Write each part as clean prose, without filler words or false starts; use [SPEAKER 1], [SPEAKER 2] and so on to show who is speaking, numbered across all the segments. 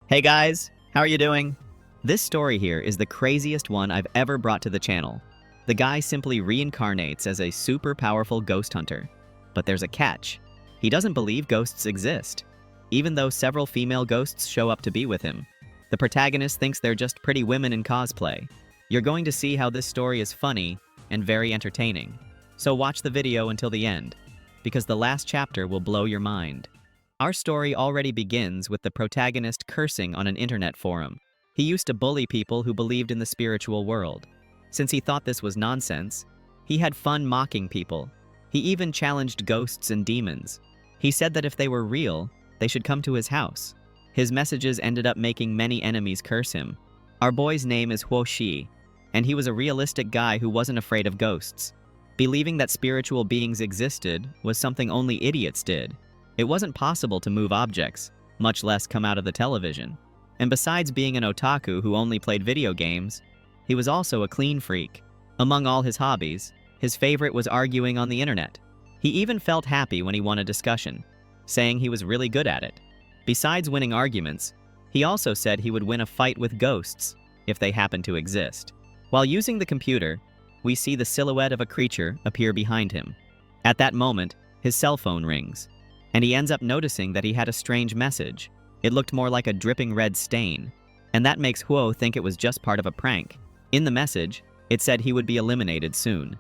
[SPEAKER 1] Hey guys, how are you doing? This story here is the craziest one I've ever brought to the channel. The guy simply reincarnates as a super powerful ghost hunter. But there's a catch. He doesn't believe ghosts exist, even though several female ghosts show up to be with him. The protagonist thinks they're just pretty women in cosplay. You're going to see how this story is funny and very entertaining. So watch the video until the end, because the last chapter will blow your mind. Our story already begins with the protagonist cursing on an internet forum. He used to bully people who believed in the spiritual world. Since he thought this was nonsense, he had fun mocking people. He even challenged ghosts and demons. He said that if they were real, they should come to his house. His messages ended up making many enemies curse him. Our boy's name is Huo Shi, and he was a realistic guy who wasn't afraid of ghosts. Believing that spiritual beings existed was something only idiots did. It wasn't possible to move objects, much less come out of the television. And besides being an otaku who only played video games, he was also a clean freak. Among all his hobbies, his favorite was arguing on the internet. He even felt happy when he won a discussion, saying he was really good at it. Besides winning arguments, he also said he would win a fight with ghosts if they happened to exist. While using the computer, we see the silhouette of a creature appear behind him. At that moment, his cell phone rings, and he ends up noticing that he had a strange message. It looked more like a dripping red stain, and that makes Huo think it was just part of a prank. In the message, it said he would be eliminated soon.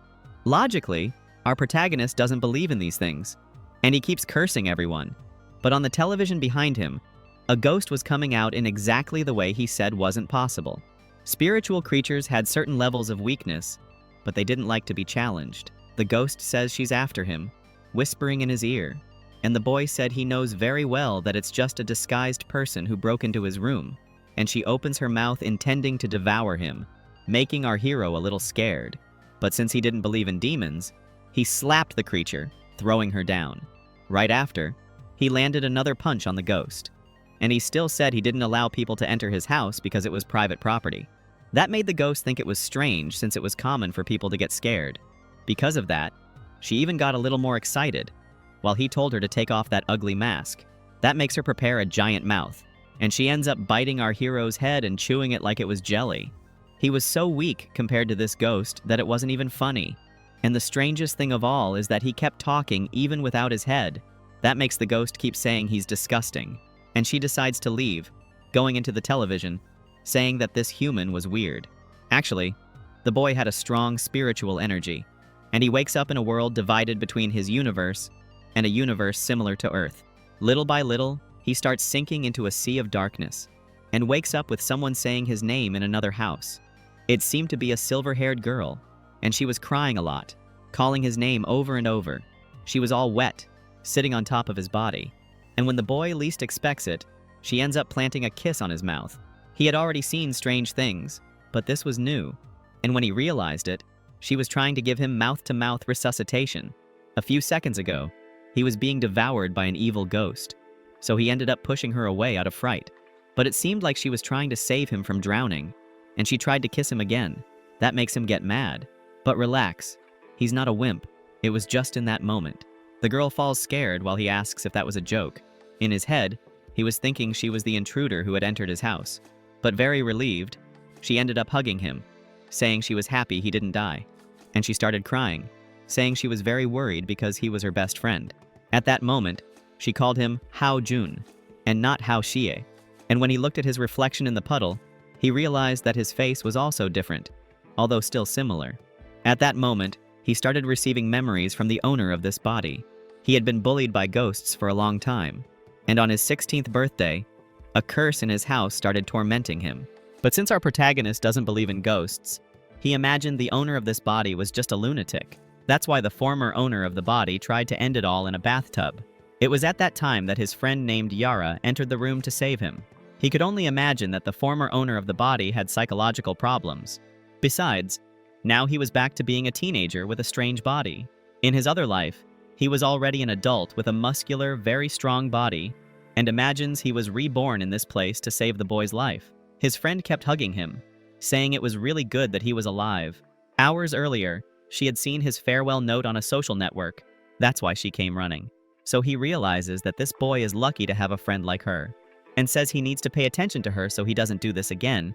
[SPEAKER 1] Logically, our protagonist doesn't believe in these things, and he keeps cursing everyone. But on the television behind him, a ghost was coming out in exactly the way he said wasn't possible. Spiritual creatures had certain levels of weakness, but they didn't like to be challenged. The ghost says she's after him, whispering in his ear. And the boy said he knows very well that it's just a disguised person who broke into his room, and she opens her mouth intending to devour him, making our hero a little scared. But since he didn't believe in demons, he slapped the creature, throwing her down. Right after, he landed another punch on the ghost, and he still said he didn't allow people to enter his house because it was private property. That made the ghost think it was strange since it was common for people to get scared. Because of that, she even got a little more excited, while he told her to take off that ugly mask. That makes her prepare a giant mouth, and she ends up biting our hero's head and chewing it like it was jelly. He was so weak compared to this ghost that it wasn't even funny. And the strangest thing of all is that he kept talking even without his head. That makes the ghost keep saying he's disgusting. And she decides to leave, going into the television, saying that this human was weird. Actually, the boy had a strong spiritual energy, and he wakes up in a world divided between his universe and a universe similar to Earth. Little by little, he starts sinking into a sea of darkness, and wakes up with someone saying his name in another house. It seemed to be a silver-haired girl, and she was crying a lot, calling his name over and over. She was all wet, sitting on top of his body, and when the boy least expects it, she ends up planting a kiss on his mouth. He had already seen strange things, but this was new, and when he realized it, she was trying to give him mouth-to-mouth resuscitation. A few seconds ago, he was being devoured by an evil ghost, so he ended up pushing her away out of fright. But it seemed like she was trying to save him from drowning, and she tried to kiss him again. That makes him get mad. But relax, he's not a wimp. It was just in that moment. The girl falls scared while he asks if that was a joke. In his head, he was thinking she was the intruder who had entered his house. But very relieved, she ended up hugging him, saying she was happy he didn't die. And she started crying, saying she was very worried because he was her best friend. At that moment, she called him Hao Jun, and not Hao Xie. And when he looked at his reflection in the puddle, he realized that his face was also different, although still similar. At that moment, he started receiving memories from the owner of this body. He had been bullied by ghosts for a long time, and on his 16th birthday, a curse in his house started tormenting him. But since our protagonist doesn't believe in ghosts, he imagined the owner of this body was just a lunatic. That's why the former owner of the body tried to end it all in a bathtub. It was at that time that his friend named Yara entered the room to save him. He could only imagine that the former owner of the body had psychological problems. Besides, now he was back to being a teenager with a strange body. In his other life, he was already an adult with a muscular, very strong body, and imagines he was reborn in this place to save the boy's life. His friend kept hugging him, saying it was really good that he was alive. Hours earlier, she had seen his farewell note on a social network. That's why she came running. So he realizes that this boy is lucky to have a friend like her. and says he needs to pay attention to her so he doesn't do this again,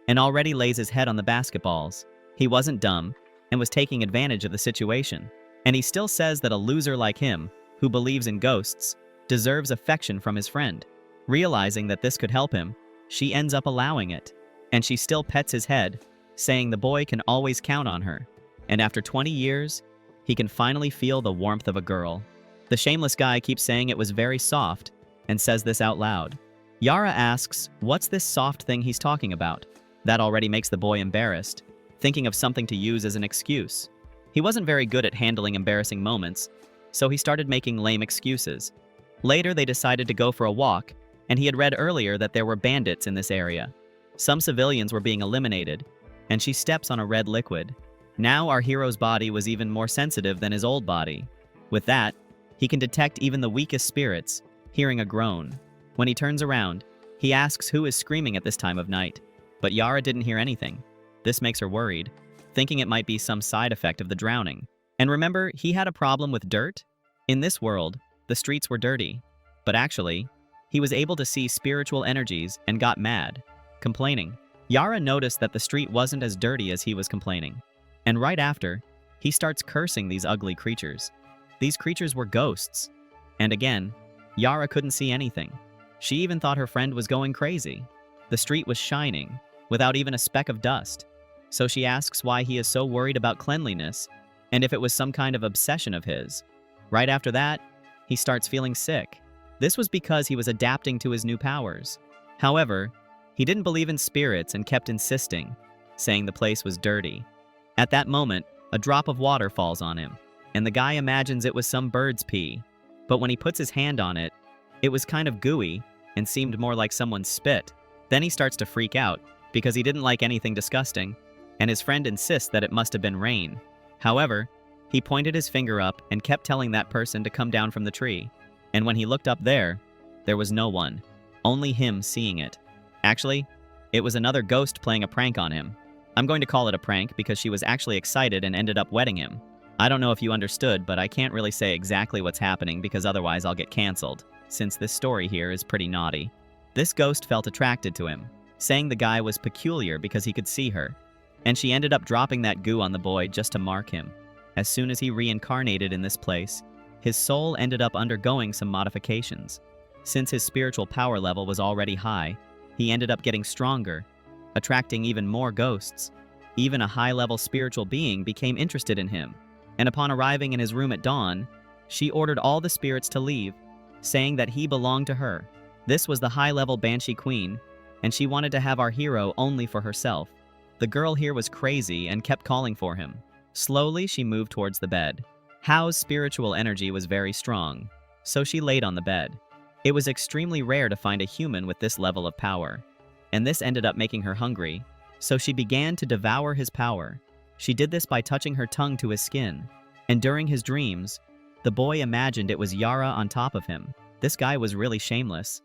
[SPEAKER 1] and already lays his head on the basketballs. He wasn't dumb and was taking advantage of the situation. And he still says that a loser like him, who believes in ghosts, deserves affection from his friend. Realizing that this could help him, she ends up allowing it. And she still pets his head, saying the boy can always count on her. And after 20 years, he can finally feel the warmth of a girl. The shameless guy keeps saying it was very soft and says this out loud. Yara asks, what's this soft thing he's talking about? That already makes the boy embarrassed, thinking of something to use as an excuse. He wasn't very good at handling embarrassing moments, so he started making lame excuses. Later, they decided to go for a walk, and he had read earlier that there were bandits in this area. Some civilians were being eliminated, and she steps on a red liquid. Now our hero's body was even more sensitive than his old body. With that, he can detect even the weakest spirits, hearing a groan. When he turns around, he asks who is screaming at this time of night, but Yara didn't hear anything. This makes her worried, thinking it might be some side effect of the drowning. And remember, he had a problem with dirt? In this world, the streets were dirty, but actually, he was able to see spiritual energies and got mad, complaining. Yara noticed that the street wasn't as dirty as he was complaining. And right after, he starts cursing these ugly creatures. These creatures were ghosts. And again, Yara couldn't see anything. She even thought her friend was going crazy. The street was shining, without even a speck of dust. So she asks why he is so worried about cleanliness, and if it was some kind of obsession of his. Right after that, he starts feeling sick. This was because he was adapting to his new powers. However, he didn't believe in spirits and kept insisting, saying the place was dirty. At that moment, a drop of water falls on him, and the guy imagines it was some bird's pee. But when he puts his hand on it, it was kind of gooey and seemed more like someone's spit. Then he starts to freak out because he didn't like anything disgusting, and his friend insists that it must have been rain. However, he pointed his finger up and kept telling that person to come down from the tree. And when he looked up there was no one, only him seeing it. Actually, it was another ghost playing a prank on him. I'm going to call it a prank because she was actually excited and ended up wetting him. I don't know if you understood, but I can't really say exactly what's happening because otherwise I'll get canceled, since this story here is pretty naughty. This ghost felt attracted to him, saying the guy was peculiar because he could see her. And she ended up dropping that goo on the boy just to mark him. As soon as he reincarnated in this place, his soul ended up undergoing some modifications. Since his spiritual power level was already high, he ended up getting stronger, attracting even more ghosts. Even a high-level spiritual being became interested in him, and upon arriving in his room at dawn, she ordered all the spirits to leave, saying that he belonged to her. This was the high-level Banshee Queen, and she wanted to have our hero only for herself. The girl here was crazy and kept calling for him. Slowly, she moved towards the bed. Hao's spiritual energy was very strong, so she laid on the bed. It was extremely rare to find a human with this level of power, and this ended up making her hungry, so she began to devour his power. She did this by touching her tongue to his skin, and during his dreams, the boy imagined it was Yara on top of him. This guy was really shameless,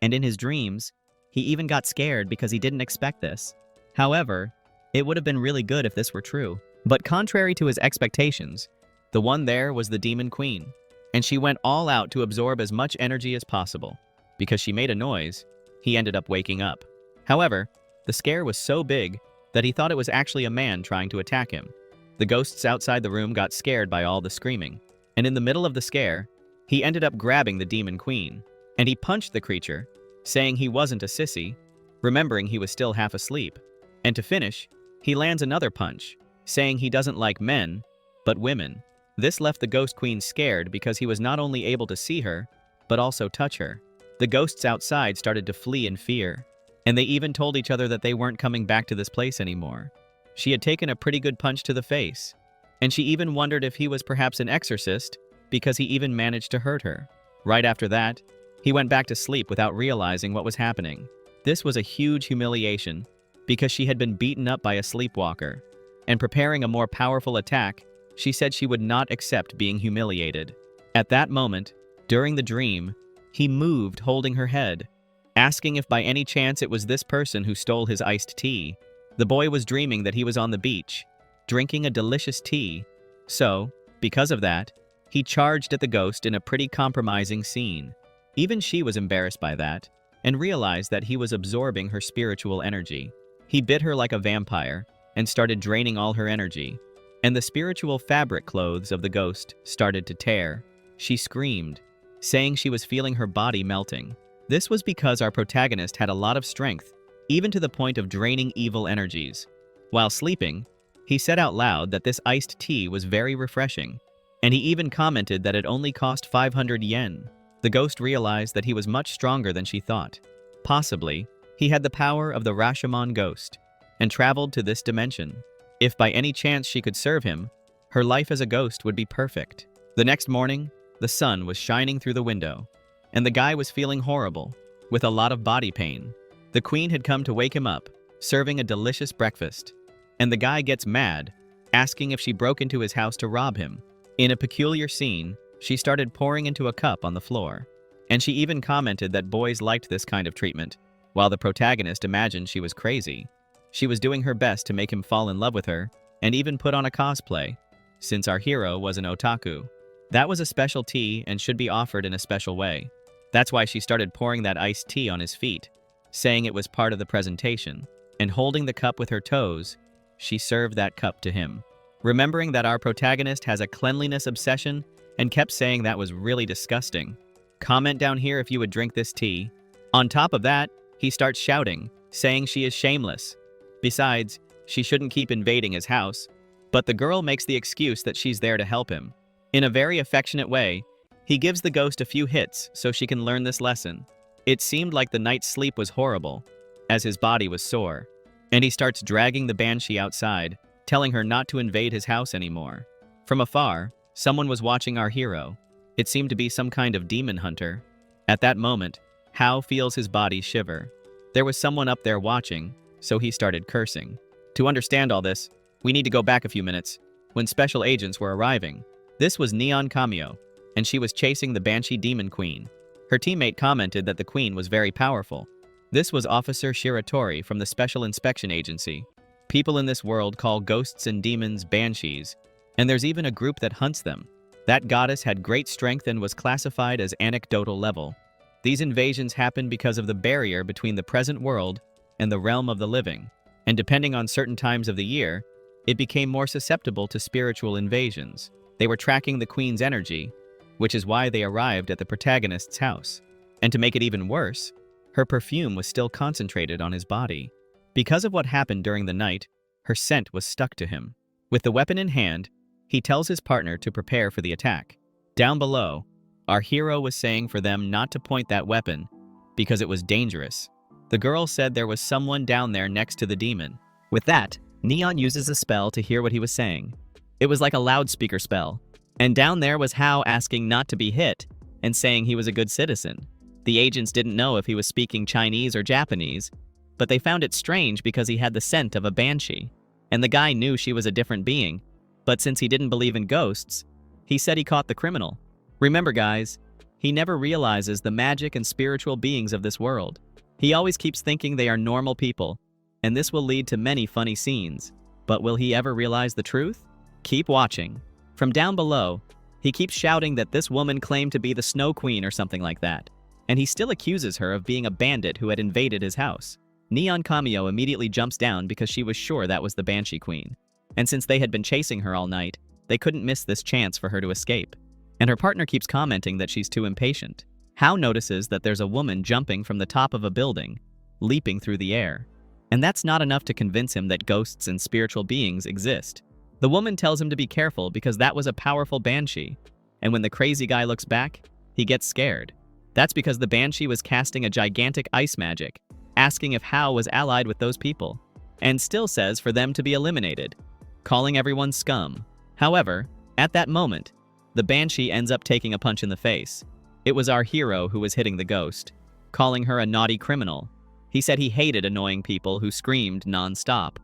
[SPEAKER 1] and in his dreams, he even got scared because he didn't expect this. However, it would have been really good if this were true. But contrary to his expectations, the one there was the Demon Queen, and she went all out to absorb as much energy as possible. Because she made a noise, he ended up waking up. However, the scare was so big that he thought it was actually a man trying to attack him. The ghosts outside the room got scared by all the screaming, and in the middle of the scare, he ended up grabbing the Demon Queen, and he punched the creature, saying he wasn't a sissy, remembering he was still half asleep. And to finish, he lands another punch, saying he doesn't like men, but women. This left the Ghost Queen scared because he was not only able to see her, but also touch her. The ghosts outside started to flee in fear, and they even told each other that they weren't coming back to this place anymore. She had taken a pretty good punch to the face, and she even wondered if he was perhaps an exorcist because he even managed to hurt her. Right after that, he went back to sleep without realizing what was happening. This was a huge humiliation because she had been beaten up by a sleepwalker, and preparing a more powerful attack, she said she would not accept being humiliated. At that moment, during the dream, he moved holding her head, asking if by any chance it was this person who stole his iced tea. The boy was dreaming that he was on the beach, drinking a delicious tea. So, because of that, he charged at the ghost in a pretty compromising scene. Even she was embarrassed by that, and realized that he was absorbing her spiritual energy. He bit her like a vampire and started draining all her energy, and the spiritual fabric clothes of the ghost started to tear. She screamed, saying she was feeling her body melting. This was because our protagonist had a lot of strength, even to the point of draining evil energies. While sleeping, he said out loud that this iced tea was very refreshing, and he even commented that it only cost 500 yen. The ghost realized that he was much stronger than she thought. Possibly, he had the power of the Rashomon ghost, and traveled to this dimension. If by any chance she could serve him, her life as a ghost would be perfect. The next morning, the sun was shining through the window, and the guy was feeling horrible, with a lot of body pain. The queen had come to wake him up, serving a delicious breakfast, and the guy gets mad, asking if she broke into his house to rob him. In a peculiar scene, she started pouring into a cup on the floor, and she even commented that boys liked this kind of treatment, while the protagonist imagined she was crazy. She was doing her best to make him fall in love with her, and even put on a cosplay, since our hero was an otaku. That was a special tea and should be offered in a special way. That's why she started pouring that iced tea on his feet, saying it was part of the presentation, and holding the cup with her toes, she served that cup to him. Remembering that our protagonist has a cleanliness obsession and kept saying that was really disgusting. Comment down here if you would drink this tea. On top of that, he starts shouting, saying she is shameless. Besides, she shouldn't keep invading his house, but the girl makes the excuse that she's there to help him. In a very affectionate way, he gives the ghost a few hits so she can learn this lesson. It seemed like the night's sleep was horrible, as his body was sore, and he starts dragging the banshee outside, telling her not to invade his house anymore. From afar, someone was watching our hero. It seemed to be some kind of demon hunter. At that moment, Hao feels his body shiver. There was someone up there watching, so he started cursing. To understand all this, we need to go back a few minutes, when special agents were arriving. This was Neon Kamio, and she was chasing the Banshee Demon Queen. Her teammate commented that the queen was very powerful. This was Officer Shiratori from the Special Inspection Agency. People in this world call ghosts and demons banshees, and there's even a group that hunts them. That goddess had great strength and was classified as anecdotal level. These invasions happened because of the barrier between the present world and the realm of the living, and depending on certain times of the year, it became more susceptible to spiritual invasions. They were tracking the queen's energy, which is why they arrived at the protagonist's house. And to make it even worse, her perfume was still concentrated on his body. Because of what happened during the night, her scent was stuck to him. With the weapon in hand, he tells his partner to prepare for the attack. Down below, our hero was saying for them not to point that weapon because it was dangerous. The girl said there was someone down there next to the demon. With that, Neon uses a spell to hear what he was saying. It was like a loudspeaker spell, and down there was Hao asking not to be hit and saying he was a good citizen. The agents didn't know if he was speaking Chinese or Japanese, but they found it strange because he had the scent of a banshee, and the guy knew she was a different being, but since he didn't believe in ghosts, he said he caught the criminal. Remember guys, he never realizes the magic and spiritual beings of this world. He always keeps thinking they are normal people, and this will lead to many funny scenes. But will he ever realize the truth? Keep watching. From down below, he keeps shouting that this woman claimed to be the Snow Queen or something like that, and he still accuses her of being a bandit who had invaded his house. Neon Kamio immediately jumps down because she was sure that was the Banshee Queen, and since they had been chasing her all night, they couldn't miss this chance for her to escape. And her partner keeps commenting that she's too impatient. Hao notices that there's a woman jumping from the top of a building, leaping through the air. And that's not enough to convince him that ghosts and spiritual beings exist. The woman tells him to be careful because that was a powerful banshee, and when the crazy guy looks back, he gets scared. That's because the banshee was casting a gigantic ice magic, asking if Hao was allied with those people, and still says for them to be eliminated, calling everyone scum. However, at that moment, the banshee ends up taking a punch in the face. It was our hero who was hitting the ghost, calling her a naughty criminal. He said he hated annoying people who screamed non-stop,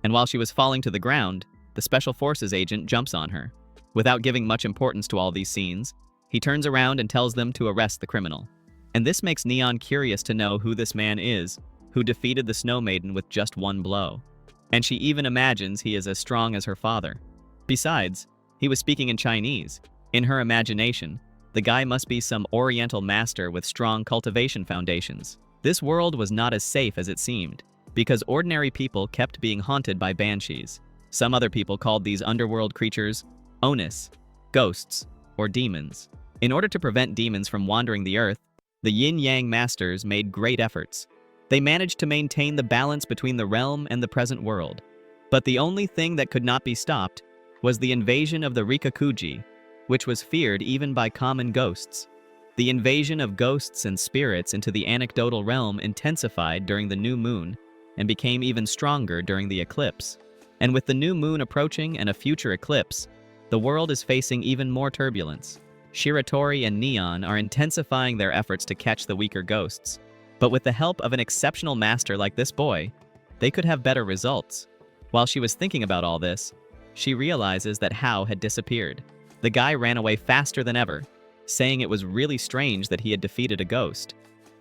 [SPEAKER 1] and while she was falling to the ground, the Special Forces agent jumps on her. Without giving much importance to all these scenes, he turns around and tells them to arrest the criminal. And this makes Neon curious to know who this man is, who defeated the Snow Maiden with just one blow. And she even imagines he is as strong as her father. Besides, he was speaking in Chinese. In her imagination, the guy must be some oriental master with strong cultivation foundations. This world was not as safe as it seemed, because ordinary people kept being haunted by banshees. Some other people called these underworld creatures onis, ghosts, or demons. In order to prevent demons from wandering the earth, the yin-yang masters made great efforts. They managed to maintain the balance between the realm and the present world. But the only thing that could not be stopped was the invasion of the Rikakuji, which was feared even by common ghosts. The invasion of ghosts and spirits into the anecdotal realm intensified during the new moon and became even stronger during the eclipse. And with the new moon approaching and a future eclipse, the world is facing even more turbulence. Shiratori and Neon are intensifying their efforts to catch the weaker ghosts. But with the help of an exceptional master like this boy, they could have better results. While she was thinking about all this, she realizes that Hao had disappeared. The guy ran away faster than ever, saying it was really strange that he had defeated a ghost.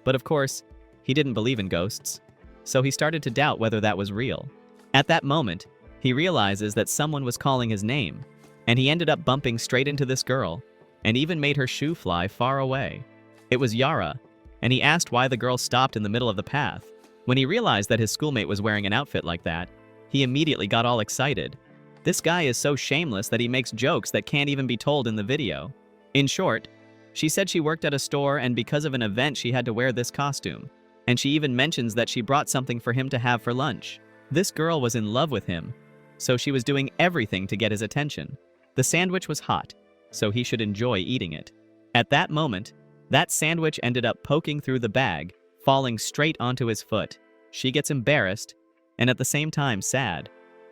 [SPEAKER 1] But of course, he didn't believe in ghosts, so he started to doubt whether that was real. At that moment, he realizes that someone was calling his name, and he ended up bumping straight into this girl, and even made her shoe fly far away. It was Yara, and he asked why the girl stopped in the middle of the path. When he realized that his schoolmate was wearing an outfit like that, he immediately got all excited. This guy is so shameless that he makes jokes that can't even be told in the video. In short, she said she worked at a store and because of an event she had to wear this costume. And she even mentions that she brought something for him to have for lunch. This girl was in love with him, so she was doing everything to get his attention. The sandwich was hot, so he should enjoy eating it. At that moment, that sandwich ended up poking through the bag, falling straight onto his foot. She gets embarrassed, and at the same time sad.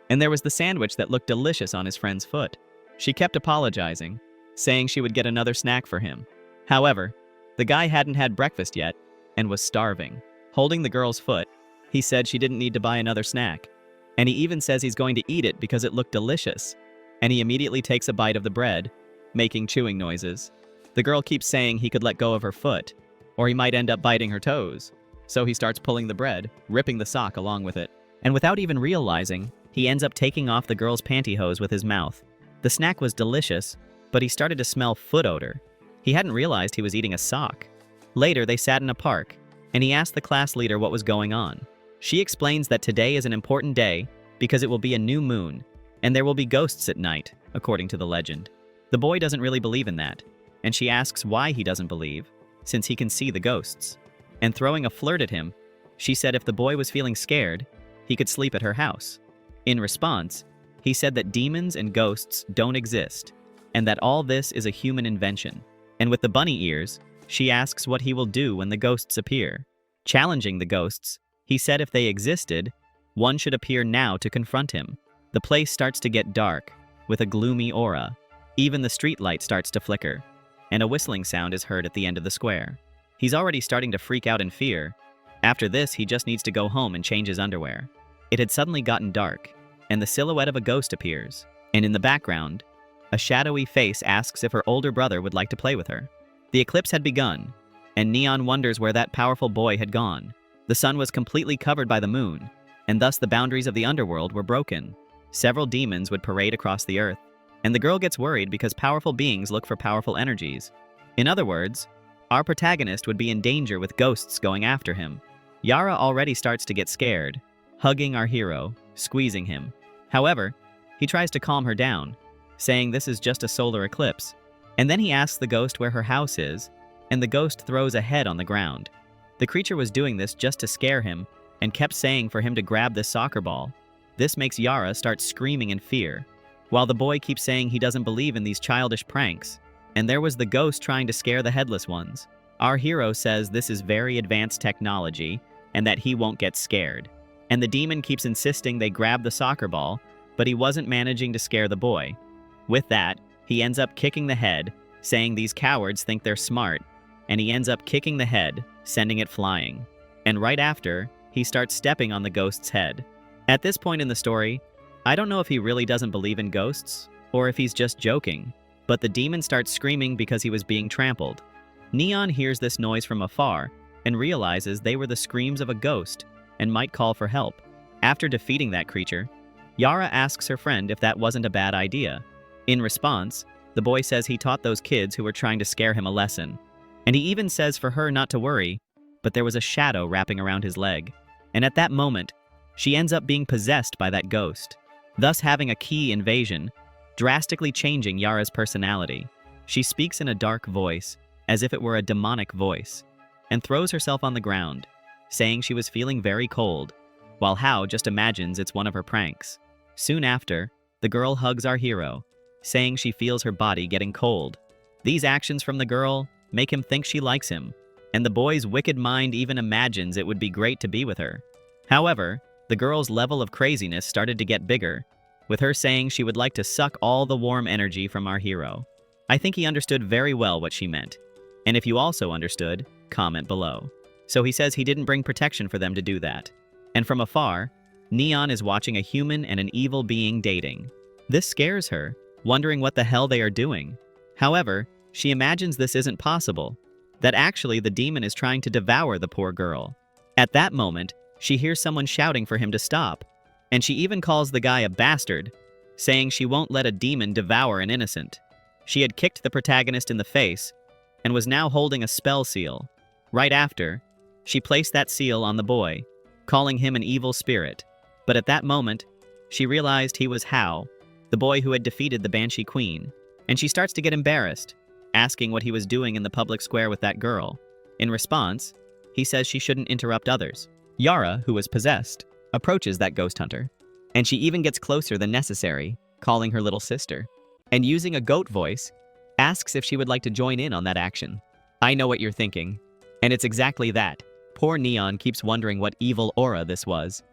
[SPEAKER 1] And there was the sandwich that looked delicious on his friend's foot. She kept apologizing, saying she would get another snack for him. However, the guy hadn't had breakfast yet and was starving. Holding the girl's foot, he said she didn't need to buy another snack. And he even says he's going to eat it because it looked delicious. And he immediately takes a bite of the bread, making chewing noises. The girl keeps saying he could let go of her foot, or he might end up biting her toes. So he starts pulling the bread, ripping the sock along with it. And without even realizing, he ends up taking off the girl's pantyhose with his mouth. The snack was delicious, but he started to smell foot odor. He hadn't realized he was eating a sock. Later, they sat in a park, and he asked the class leader what was going on. She explains that today is an important day because it will be a new moon, and there will be ghosts at night, according to the legend. The boy doesn't really believe in that, and she asks why he doesn't believe, since he can see the ghosts. And throwing a flirt at him, she said if the boy was feeling scared, he could sleep at her house. In response, he said that demons and ghosts don't exist, and that all this is a human invention. And with the bunny ears, she asks what he will do when the ghosts appear. Challenging the ghosts, he said if they existed, one should appear now to confront him. The place starts to get dark, with a gloomy aura. Even the street light starts to flicker, and a whistling sound is heard at the end of the square. He's already starting to freak out in fear. After this, he just needs to go home and change his underwear. It had suddenly gotten dark, and the silhouette of a ghost appears. And in the background, a shadowy face asks if her older brother would like to play with her. The eclipse had begun, and Neon wonders where that powerful boy had gone. The sun was completely covered by the moon, and thus the boundaries of the underworld were broken. Several demons would parade across the earth, and the girl gets worried because powerful beings look for powerful energies. In other words, our protagonist would be in danger with ghosts going after him. Yara already starts to get scared, hugging our hero, squeezing him. However, he tries to calm her down, saying this is just a solar eclipse. And then he asks the ghost where her house is, and the ghost throws a head on the ground. The creature was doing this just to scare him, and kept saying for him to grab this soccer ball. This makes Yara start screaming in fear, while the boy keeps saying he doesn't believe in these childish pranks. And there was the ghost trying to scare the headless ones. Our hero says this is very advanced technology, and that he won't get scared. And the demon keeps insisting they grab the soccer ball, but he wasn't managing to scare the boy. With that, he ends up kicking the head, saying these cowards think they're smart, and he ends up kicking the head, sending it flying. And right after, he starts stepping on the ghost's head. At this point in the story, I don't know if he really doesn't believe in ghosts, or if he's just joking, but the demon starts screaming because he was being trampled. Neon hears this noise from afar, and realizes they were the screams of a ghost, and might call for help. After defeating that creature, Yara asks her friend if that wasn't a bad idea. In response, the boy says he taught those kids who were trying to scare him a lesson. And he even says for her not to worry, but there was a shadow wrapping around his leg. And at that moment, she ends up being possessed by that ghost, thus having a key invasion, drastically changing Yara's personality. She speaks in a dark voice, as if it were a demonic voice, and throws herself on the ground, saying she was feeling very cold, while Hao just imagines it's one of her pranks. Soon after, the girl hugs our hero, saying she feels her body getting cold. These actions from the girl make him think she likes him, and the boy's wicked mind even imagines it would be great to be with her. However, the girl's level of craziness started to get bigger, with her saying she would like to suck all the warm energy from our hero. I think he understood very well what she meant, and if you also understood, comment below. So he says he didn't bring protection for them to do that. And from afar, Neon is watching a human and an evil being dating. This scares her, wondering what the hell they are doing. However, she imagines this isn't possible, that actually the demon is trying to devour the poor girl. At that moment, she hears someone shouting for him to stop, and she even calls the guy a bastard, saying she won't let a demon devour an innocent. She had kicked the protagonist in the face, and was now holding a spell seal. Right after, she placed that seal on the boy, calling him an evil spirit. But at that moment, she realized he was Hao, the boy who had defeated the Banshee Queen, and she starts to get embarrassed, asking what he was doing in the public square with that girl. In response, he says she shouldn't interrupt others. Yara, who was possessed, approaches that ghost hunter, and she even gets closer than necessary, calling her little sister, and using a goat voice, asks if she would like to join in on that action. I know what you're thinking, and it's exactly that. Poor Neon keeps wondering what evil aura this was,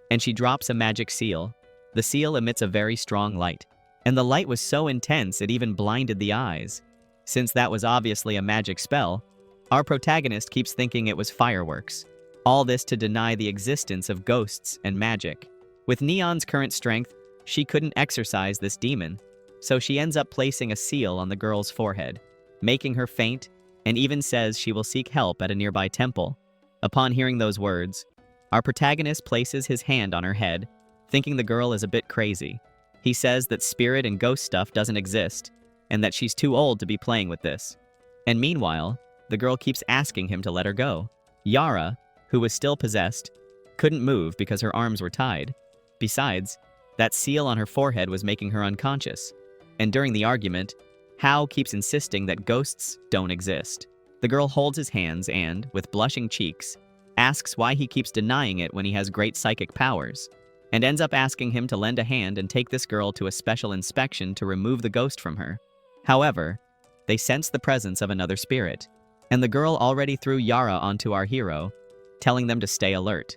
[SPEAKER 1] and she drops a magic seal. The seal emits a very strong light, and the light was so intense it even blinded the eyes. Since that was obviously a magic spell, our protagonist keeps thinking it was fireworks. All this to deny the existence of ghosts and magic. With Neon's current strength, she couldn't exorcise this demon, so she ends up placing a seal on the girl's forehead, making her faint, and even says she will seek help at a nearby temple. Upon hearing those words, our protagonist places his hand on her head, thinking the girl is a bit crazy. He says that spirit and ghost stuff doesn't exist, and that she's too old to be playing with this. And meanwhile, the girl keeps asking him to let her go. Yara, who was still possessed, couldn't move because her arms were tied. Besides, that seal on her forehead was making her unconscious. And during the argument, Hao keeps insisting that ghosts don't exist. The girl holds his hands and, with blushing cheeks, asks why he keeps denying it when he has great psychic powers, and ends up asking him to lend a hand and take this girl to a special inspection to remove the ghost from her. However, they sense the presence of another spirit, and the girl already threw Yara onto our hero, telling them to stay alert.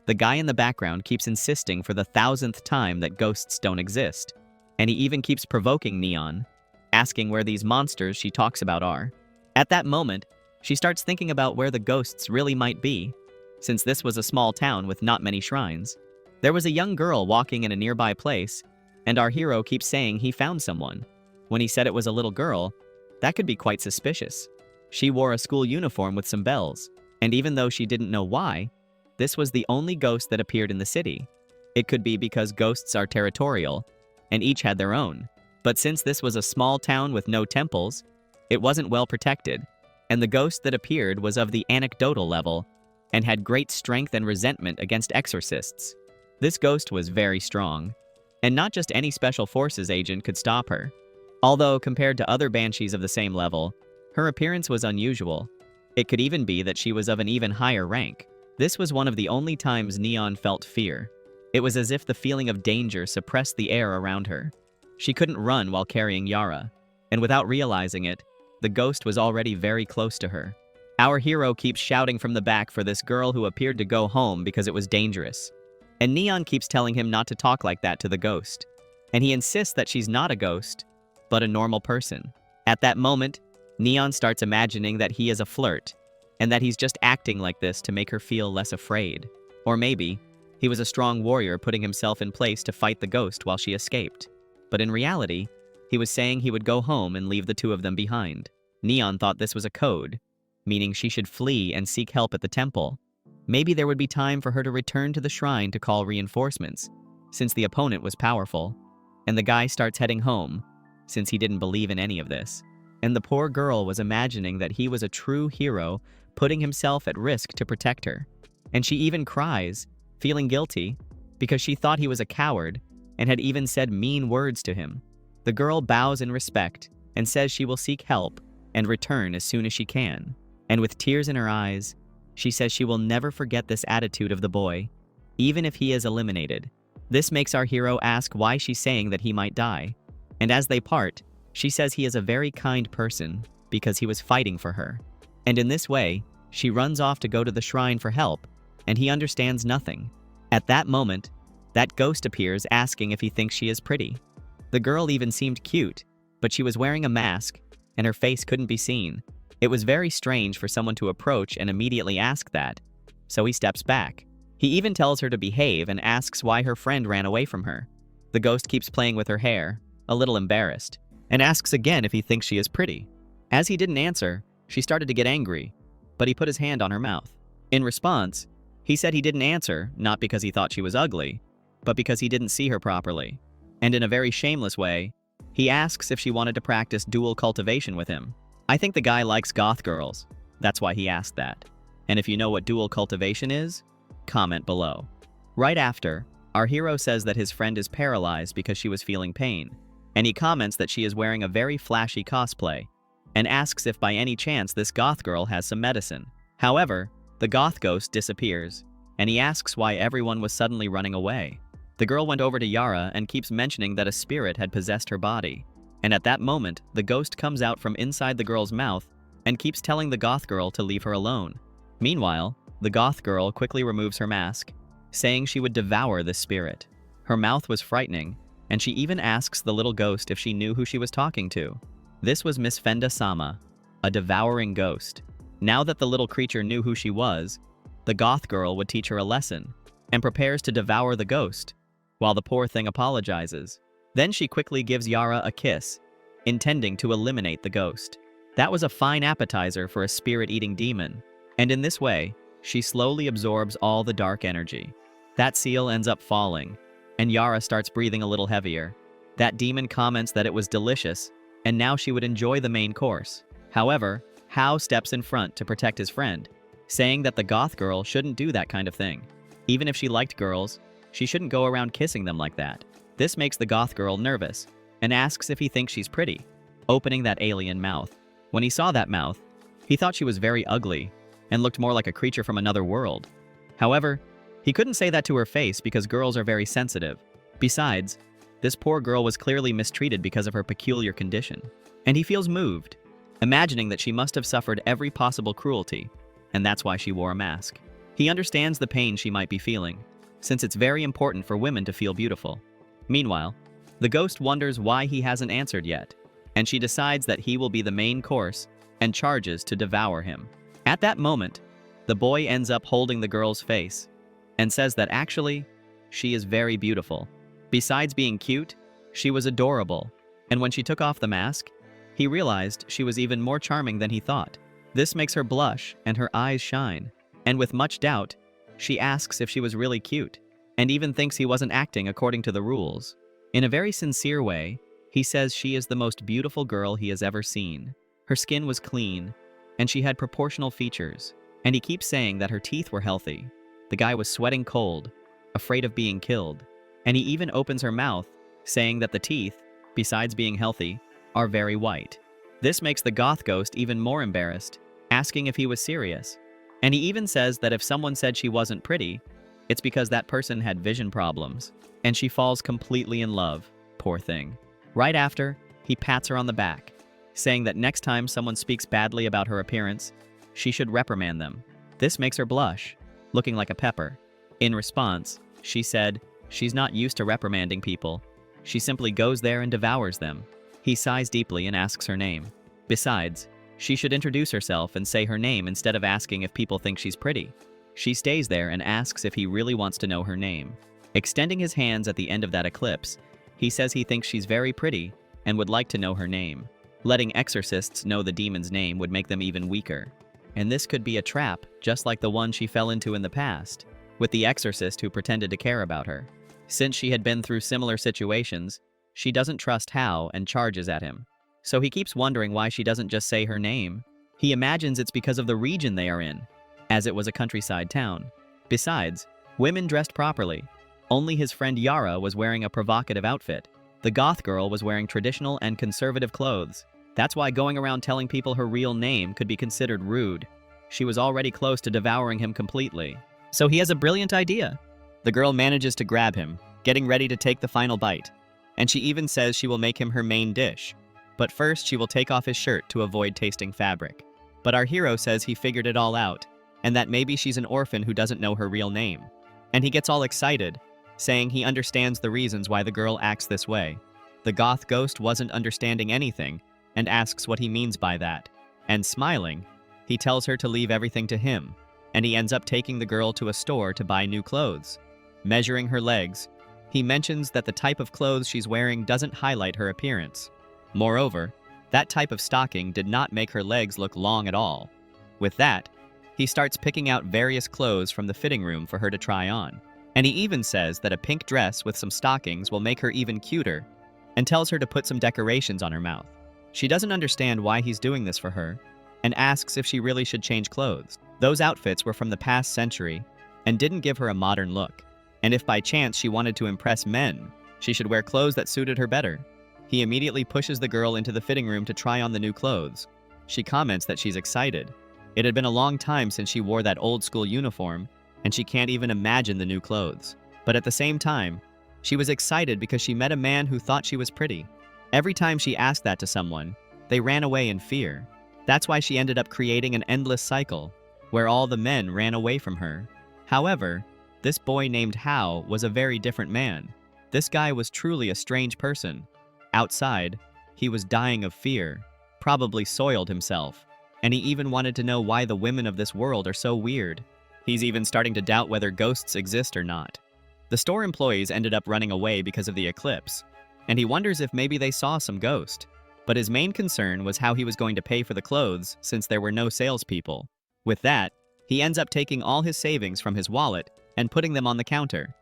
[SPEAKER 1] The guy in the background keeps insisting for the 1000th time that ghosts don't exist, and he even keeps provoking Neon, asking where these monsters she talks about are. At that moment, she starts thinking about where the ghosts really might be, since this was a small town with not many shrines. There was a young girl walking in a nearby place, and our hero keeps saying he found someone. When he said it was a little girl, that could be quite suspicious. She wore a school uniform with some bells, and even though she didn't know why, this was the only ghost that appeared in the city. It could be because ghosts are territorial, and each had their own. But since this was a small town with no temples, it wasn't well protected, and the ghost that appeared was of the anecdotal level, and had great strength and resentment against exorcists. This ghost was very strong, and not just any special forces agent could stop her. Although, compared to other banshees of the same level, her appearance was unusual. It could even be that she was of an even higher rank. This was one of the only times Neon felt fear. It was as if the feeling of danger suppressed the air around her. She couldn't run while carrying Yara, and without realizing it, the ghost was already very close to her. Our hero keeps shouting from the back for this girl who appeared to go home because it was dangerous. And Neon keeps telling him not to talk like that to the ghost. And he insists that she's not a ghost, but a normal person. At that moment, Neon starts imagining that he is a flirt, and that he's just acting like this to make her feel less afraid. Or maybe, he was a strong warrior putting himself in place to fight the ghost while she escaped. But in reality, he was saying he would go home and leave the two of them behind. Neon thought this was a code, meaning she should flee and seek help at the temple. Maybe there would be time for her to return to the shrine to call reinforcements, since the opponent was powerful. And the guy starts heading home, since he didn't believe in any of this. and the poor girl was imagining that he was a true hero, putting himself at risk to protect her. And she even cries, feeling guilty, because she thought he was a coward and had even said mean words to him. The girl bows in respect and says she will seek help and return as soon as she can. And with tears in her eyes, she says she will never forget this attitude of the boy, even if he is eliminated. This makes our hero ask why she's saying that he might die. And as they part, she says he is a very kind person because he was fighting for her. And in this way, she runs off to go to the shrine for help, and he understands nothing. At that moment, that ghost appears asking if he thinks she is pretty. The girl even seemed cute, but she was wearing a mask, and her face couldn't be seen. It was very strange for someone to approach and immediately ask that, so he steps back. He even tells her to behave and asks why her friend ran away from her. The ghost keeps playing with her hair, a little embarrassed, and asks again if he thinks she is pretty. As he didn't answer, she started to get angry, but he put his hand on her mouth. In response, he said he didn't answer, not because he thought she was ugly, but because he didn't see her properly. And in a very shameless way, he asks if she wanted to practice dual cultivation with him. I think the guy likes goth girls. That's why he asked that. And if you know what dual cultivation is, comment below. Right after, our hero says that his friend is paralyzed because she was feeling pain, and he comments that she is wearing a very flashy cosplay, and asks if by any chance this goth girl has some medicine. However, the goth ghost disappears, and he asks why everyone was suddenly running away. The girl went over to Yara and keeps mentioning that a spirit had possessed her body, and at that moment, the ghost comes out from inside the girl's mouth and keeps telling the goth girl to leave her alone. Meanwhile, the goth girl quickly removes her mask, saying she would devour the spirit. Her mouth was frightening, and she even asks the little ghost if she knew who she was talking to. This was Miss Fenda-sama, a devouring ghost. Now that the little creature knew who she was, the goth girl would teach her a lesson, and prepares to devour the ghost, while the poor thing apologizes. Then she quickly gives Yara a kiss, intending to eliminate the ghost. That was a fine appetizer for a spirit-eating demon, and in this way, she slowly absorbs all the dark energy. That seal ends up falling, and Yara starts breathing a little heavier. That demon comments that it was delicious, and now she would enjoy the main course. However, Hao steps in front to protect his friend, saying that the goth girl shouldn't do that kind of thing. Even if she liked girls, she shouldn't go around kissing them like that. This makes the goth girl nervous, and asks if he thinks she's pretty, opening that alien mouth. When he saw that mouth, he thought she was very ugly, and looked more like a creature from another world. However, he couldn't say that to her face because girls are very sensitive. Besides, this poor girl was clearly mistreated because of her peculiar condition. And he feels moved, imagining that she must have suffered every possible cruelty, and that's why she wore a mask. He understands the pain she might be feeling, since it's very important for women to feel beautiful. Meanwhile, the ghost wonders why he hasn't answered yet, and she decides that he will be the main course and charges to devour him. At that moment, the boy ends up holding the girl's face and says that actually, she is very beautiful. Besides being cute, she was adorable, and when she took off the mask, he realized she was even more charming than he thought. This makes her blush and her eyes shine, and with much doubt, she asks if she was really cute, and even thinks he wasn't acting according to the rules. In a very sincere way, he says she is the most beautiful girl he has ever seen. Her skin was clean, and she had proportional features, and he keeps saying that her teeth were healthy. The guy was sweating cold, afraid of being killed, and he even opens her mouth, saying that the teeth, besides being healthy, are very white. This makes the goth ghost even more embarrassed, asking if he was serious. And he even says that if someone said she wasn't pretty, it's because that person had vision problems, and she falls completely in love, poor thing. Right after, he pats her on the back, saying that next time someone speaks badly about her appearance, she should reprimand them. This makes her blush, looking like a pepper. In response, she said she's not used to reprimanding people. She simply goes there and devours them. He sighs deeply and asks her name. Besides, she should introduce herself and say her name instead of asking if people think she's pretty. She stays there and asks if he really wants to know her name. Extending his hands at the end of that eclipse, he says he thinks she's very pretty and would like to know her name. Letting exorcists know the demon's name would make them even weaker. And this could be a trap, just like the one she fell into in the past, with the exorcist who pretended to care about her. Since she had been through similar situations, she doesn't trust Hao and charges at him. so he keeps wondering why she doesn't just say her name. He imagines it's because of the region they are in, as it was a countryside town. Besides, women dressed properly. Only his friend Yara was wearing a provocative outfit. The goth girl was wearing traditional and conservative clothes. That's why going around telling people her real name could be considered rude. She was already close to devouring him completely. So he has a brilliant idea. The girl manages to grab him, getting ready to take the final bite. And she even says she will make him her main dish. But first, she will take off his shirt to avoid tasting fabric. But our hero says he figured it all out, and that maybe she's an orphan who doesn't know her real name. And he gets all excited, saying he understands the reasons why the girl acts this way. The goth ghost wasn't understanding anything, and asks what he means by that. And smiling, he tells her to leave everything to him, and he ends up taking the girl to a store to buy new clothes. Measuring her legs, he mentions that the type of clothes she's wearing doesn't highlight her appearance. Moreover, that type of stocking did not make her legs look long at all. With that, he starts picking out various clothes from the fitting room for her to try on. And he even says that a pink dress with some stockings will make her even cuter, and tells her to put some decorations on her mouth. She doesn't understand why he's doing this for her, and asks if she really should change clothes. Those outfits were from the past century, and didn't give her a modern look. And if by chance she wanted to impress men, she should wear clothes that suited her better. He immediately pushes the girl into the fitting room to try on the new clothes. She comments that she's excited. It had been a long time since she wore that old school uniform, and she can't even imagine the new clothes. But at the same time, she was excited because she met a man who thought she was pretty. Every time she asked that to someone, they ran away in fear. That's why she ended up creating an endless cycle, where all the men ran away from her. However, this boy named Hao was a very different man. This guy was truly a strange person. Outside, he was dying of fear, probably soiled himself, and he even wanted to know why the women of this world are so weird. He's even starting to doubt whether ghosts exist or not. The store employees ended up running away because of the eclipse, and he wonders if maybe they saw some ghost. But his main concern was how he was going to pay for the clothes since there were no salespeople. With that, he ends up taking all his savings from his wallet and putting them on the counter.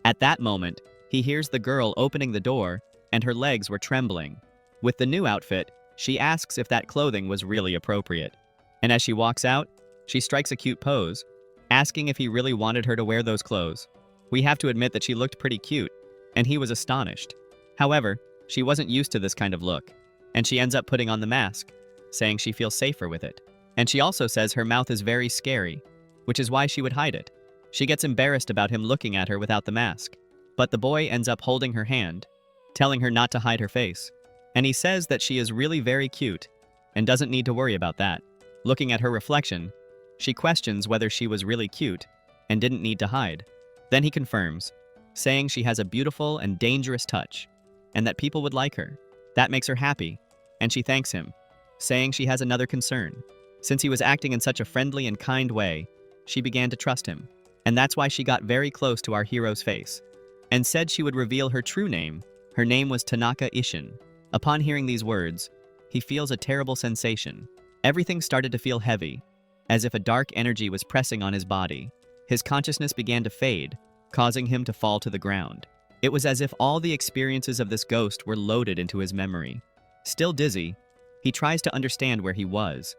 [SPEAKER 1] At that moment, he hears the girl opening the door, and her legs were trembling. With the new outfit, she asks if that clothing was really appropriate. And as she walks out, she strikes a cute pose, asking if he really wanted her to wear those clothes. We have to admit that she looked pretty cute, and he was astonished. However, she wasn't used to this kind of look, and she ends up putting on the mask, saying she feels safer with it. And she also says her mouth is very scary, which is why she would hide it. She gets embarrassed about him looking at her without the mask, but the boy ends up holding her hand, telling her not to hide her face. And he says that she is really very cute, and doesn't need to worry about that. Looking at her reflection, she questions whether she was really cute, and didn't need to hide. Then he confirms, saying she has a beautiful and dangerous touch, and that people would like her. That makes her happy, and she thanks him, saying she has another concern. Since he was acting in such a friendly and kind way, she began to trust him. And that's why she got very close to our hero's face, and said she would reveal her true name. Her name was Tanaka Ishin. Upon hearing these words, he feels a terrible sensation. Everything started to feel heavy, as if a dark energy was pressing on his body. His consciousness began to fade, causing him to fall to the ground. It was as if all the experiences of this ghost were loaded into his memory. Still dizzy, he tries to understand where he was,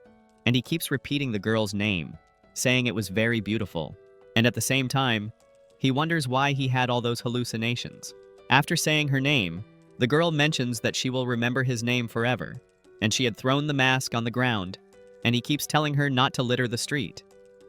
[SPEAKER 1] and he keeps repeating the girl's name, saying it was very beautiful. And at the same time, he wonders why he had all those hallucinations. After saying her name, the girl mentions that she will remember his name forever, and she had thrown the mask on the ground, and he keeps telling her not to litter the street.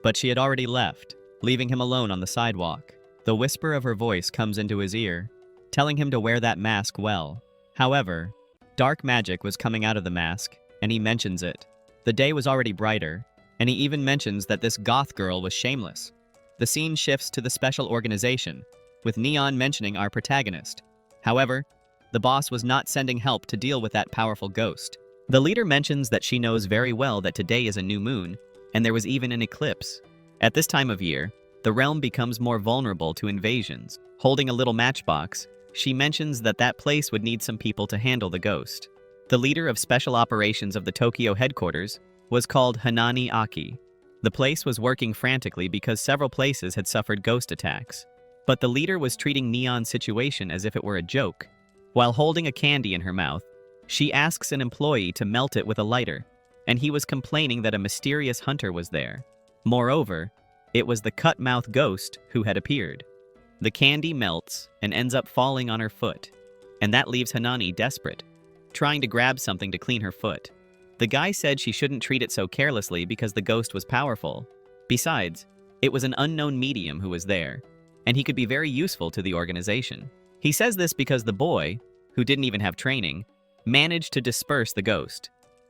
[SPEAKER 1] But she had already left, leaving him alone on the sidewalk. The whisper of her voice comes into his ear, telling him to wear that mask well. However, dark magic was coming out of the mask, and he mentions it. The day was already brighter, and he even mentions that this goth girl was shameless. The scene shifts to the special organization, with Neon mentioning our protagonist. However, the boss was not sending help to deal with that powerful ghost. The leader mentions that she knows very well that today is a new moon, and there was even an eclipse. At this time of year, the realm becomes more vulnerable to invasions. Holding a little matchbox, she mentions that that place would need some people to handle the ghost. The leader of special operations of the Tokyo headquarters was called Hanani Aki. The place was working frantically because several places had suffered ghost attacks. But the leader was treating Neon's situation as if it were a joke. While holding a candy in her mouth, She asks an employee to melt it with a lighter, and he was complaining that a mysterious hunter was there. Moreover, it was the cut-mouth ghost who had appeared. The candy melts and ends up falling on her foot, and that leaves Hanani desperate, trying to grab something to clean her foot. The guy said she shouldn't treat it so carelessly because the ghost was powerful. Besides, it was an unknown medium who was there, and he could be very useful to the organization. He says this because the boy, who didn't even have training, managed to disperse the ghost,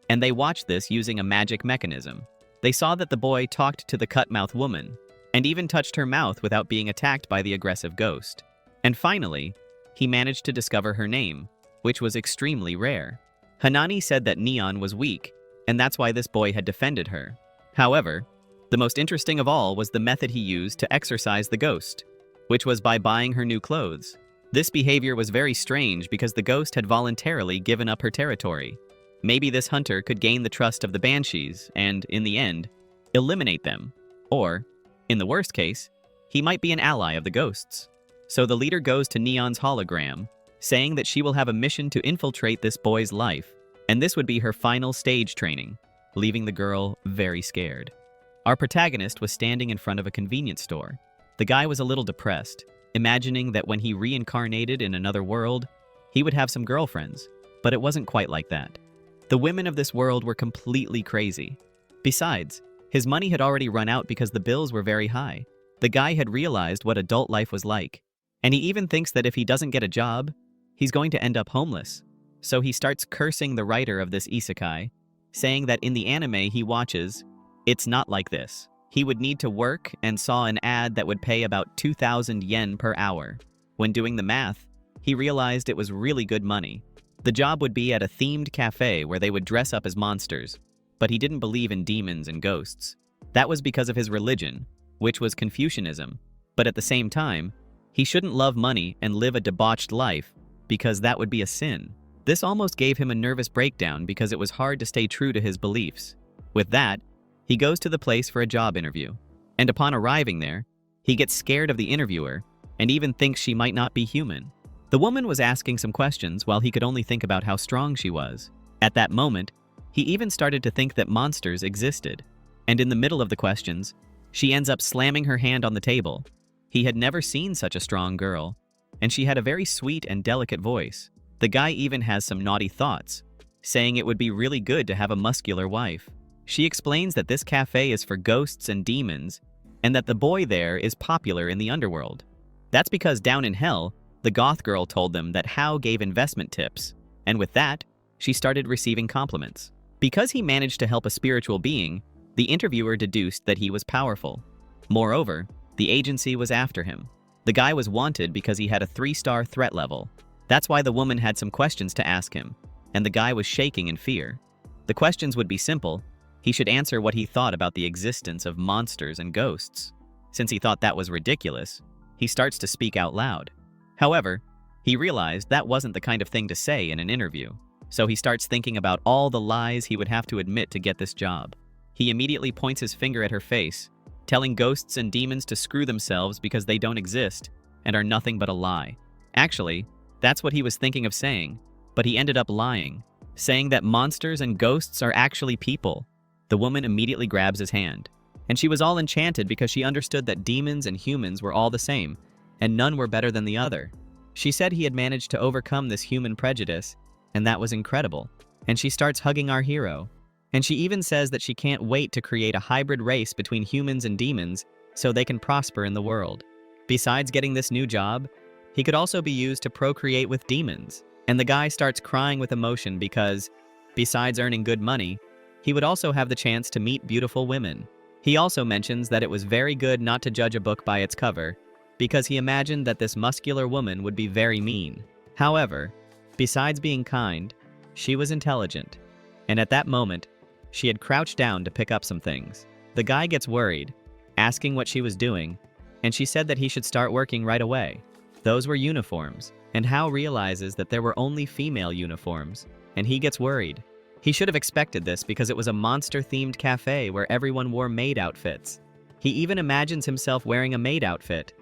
[SPEAKER 1] and they watched this using a magic mechanism. They saw that the boy talked to the cut-mouth woman, and even touched her mouth without being attacked by the aggressive ghost. And finally, he managed to discover her name, which was extremely rare. Hanani said that Neon was weak, and that's why this boy had defended her. However, the most interesting of all was the method he used to exorcise the ghost, which was by buying her new clothes. This behavior was very strange because the ghost had voluntarily given up her territory. Maybe this hunter could gain the trust of the banshees and, in the end, eliminate them. Or, in the worst case, he might be an ally of the ghosts. So the leader goes to Neon's hologram, saying that she will have a mission to infiltrate this boy's life, and this would be her final stage training, leaving the girl very scared. Our protagonist was standing in front of a convenience store. The guy was a little depressed, imagining that when he reincarnated in another world, he would have some girlfriends, but it wasn't quite like that. The women of this world were completely crazy. Besides, his money had already run out because the bills were very high. The guy had realized what adult life was like, and he even thinks that if he doesn't get a job, he's going to end up homeless. So he starts cursing the writer of this isekai, saying that in the anime he watches, it's not like this. He would need to work and saw an ad that would pay about 2,000 yen per hour. When doing the math, he realized it was really good money. The job would be at a themed cafe where they would dress up as monsters, but he didn't believe in demons and ghosts. That was because of his religion, which was Confucianism. But at the same time, he shouldn't love money and live a debauched life because that would be a sin. This almost gave him a nervous breakdown because it was hard to stay true to his beliefs. With that, he goes to the place for a job interview, and upon arriving there, he gets scared of the interviewer and even thinks she might not be human. The woman was asking some questions while he could only think about how strong she was. At that moment, he even started to think that monsters existed, and in the middle of the questions, she ends up slamming her hand on the table. He had never seen such a strong girl, and she had a very sweet and delicate voice. The guy even has some naughty thoughts, saying it would be really good to have a muscular wife. She explains that this cafe is for ghosts and demons, and that the boy there is popular in the underworld. That's because down in hell, the goth girl told them that Hao gave investment tips, and with that, she started receiving compliments. Because he managed to help a spiritual being, the interviewer deduced that he was powerful. Moreover, the agency was after him. The guy was wanted because he had a 3-star threat level. That's why the woman had some questions to ask him, and the guy was shaking in fear. The questions would be simple. He should answer what he thought about the existence of monsters and ghosts. Since he thought that was ridiculous, he starts to speak out loud. However, he realized that wasn't the kind of thing to say in an interview, so he starts thinking about all the lies he would have to admit to get this job. He immediately points his finger at her face, telling ghosts and demons to screw themselves because they don't exist and are nothing but a lie. Actually, that's what he was thinking of saying, but he ended up lying, saying that monsters and ghosts are actually people. The woman immediately grabs his hand, and she was all enchanted because she understood that demons and humans were all the same, and none were better than the other. She said he had managed to overcome this human prejudice, and that was incredible. And she starts hugging our hero. And she even says that she can't wait to create a hybrid race between humans and demons so they can prosper in the world. Besides getting this new job, he could also be used to procreate with demons. And the guy starts crying with emotion because, besides earning good money, he would also have the chance to meet beautiful women. He also mentions that it was very good not to judge a book by its cover, because he imagined that this muscular woman would be very mean. However, besides being kind, she was intelligent, and at that moment, she had crouched down to pick up some things. The guy gets worried, asking what she was doing, and she said that he should start working right away. Those were uniforms, and Hao realizes that there were only female uniforms, and he gets worried. He should have expected this because it was a monster-themed cafe where everyone wore maid outfits. He even imagines himself wearing a maid outfit,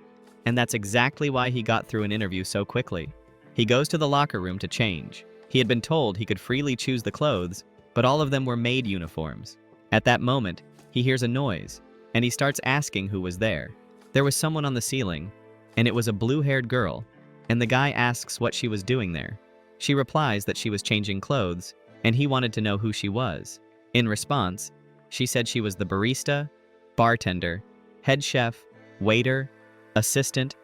[SPEAKER 1] and that's exactly why he got through an interview so quickly. He goes to the locker room to change. He had been told he could freely choose the clothes, but all of them were maid uniforms. At that moment, he hears a noise, and he starts asking who was there. There was someone on the ceiling, and it was a blue-haired girl, and the guy asks what she was doing there. She replies that she was changing clothes, and he wanted to know who she was. In response, she said she was the barista, bartender, head chef, waiter, assistant,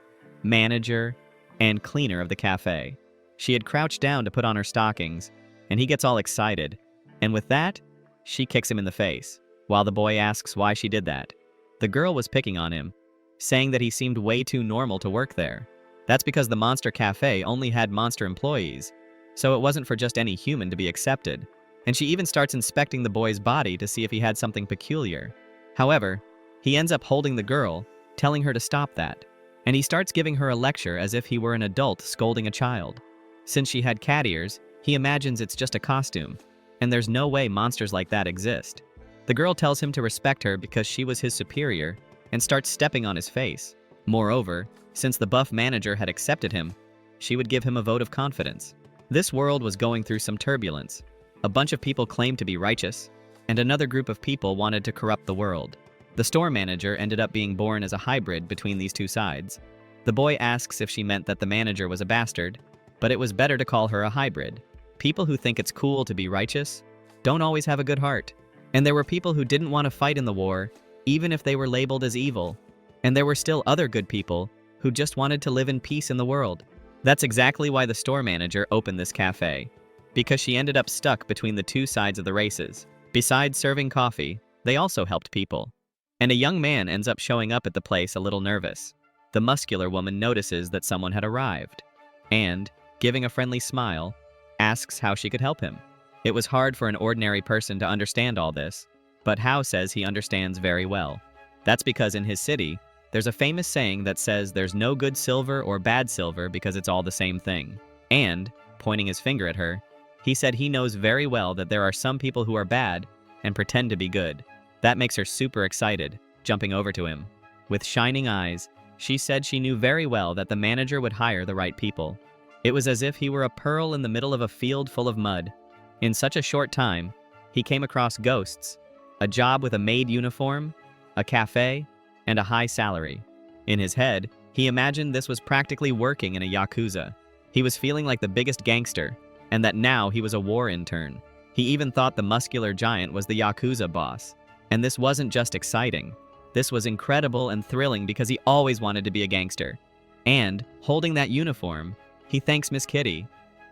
[SPEAKER 1] manager, and cleaner of the cafe. She had crouched down to put on her stockings, and he gets all excited, and with that, she kicks him in the face, while the boy asks why she did that. The girl was picking on him, saying that he seemed way too normal to work there. That's because the Monster Cafe only had monster employees, so it wasn't for just any human to be accepted, and she even starts inspecting the boy's body to see if he had something peculiar. However, he ends up holding the girl, telling her to stop that, and he starts giving her a lecture as if he were an adult scolding a child. Since she had cat ears, he imagines it's just a costume, and there's no way monsters like that exist. The girl tells him to respect her because she was his superior, and starts stepping on his face. Moreover, since the buff manager had accepted him, she would give him a vote of confidence. This world was going through some turbulence. A bunch of people claimed to be righteous, and another group of people wanted to corrupt the world. The store manager ended up being born as a hybrid between these two sides. The boy asks if she meant that the manager was a bastard, but it was better to call her a hybrid. People who think it's cool to be righteous don't always have a good heart. And there were people who didn't want to fight in the war, even if they were labeled as evil. And there were still other good people who just wanted to live in peace in the world. That's exactly why the store manager opened this cafe, because she ended up stuck between the two sides of the races. Besides serving coffee, they also helped people. And a young man ends up showing up at the place a little nervous. The muscular woman notices that someone had arrived, and, giving a friendly smile, asks how she could help him. It was hard for an ordinary person to understand all this, but Hao says he understands very well. That's because in his city, there's a famous saying that says there's no good silver or bad silver because it's all the same thing. And, pointing his finger at her, he said he knows very well that there are some people who are bad and pretend to be good. That makes her super excited, jumping over to him. With shining eyes, she said she knew very well that the manager would hire the right people. It was as if he were a pearl in the middle of a field full of mud. In such a short time, he came across ghosts, a job with a maid uniform, a cafe, and a high salary. In his head, he imagined this was practically working in a yakuza. He was feeling like the biggest gangster, and that now he was a war intern. He even thought the muscular giant was the yakuza boss. And this wasn't just exciting. This was incredible and thrilling because he always wanted to be a gangster. And, holding that uniform, he thanks Miss Kitty,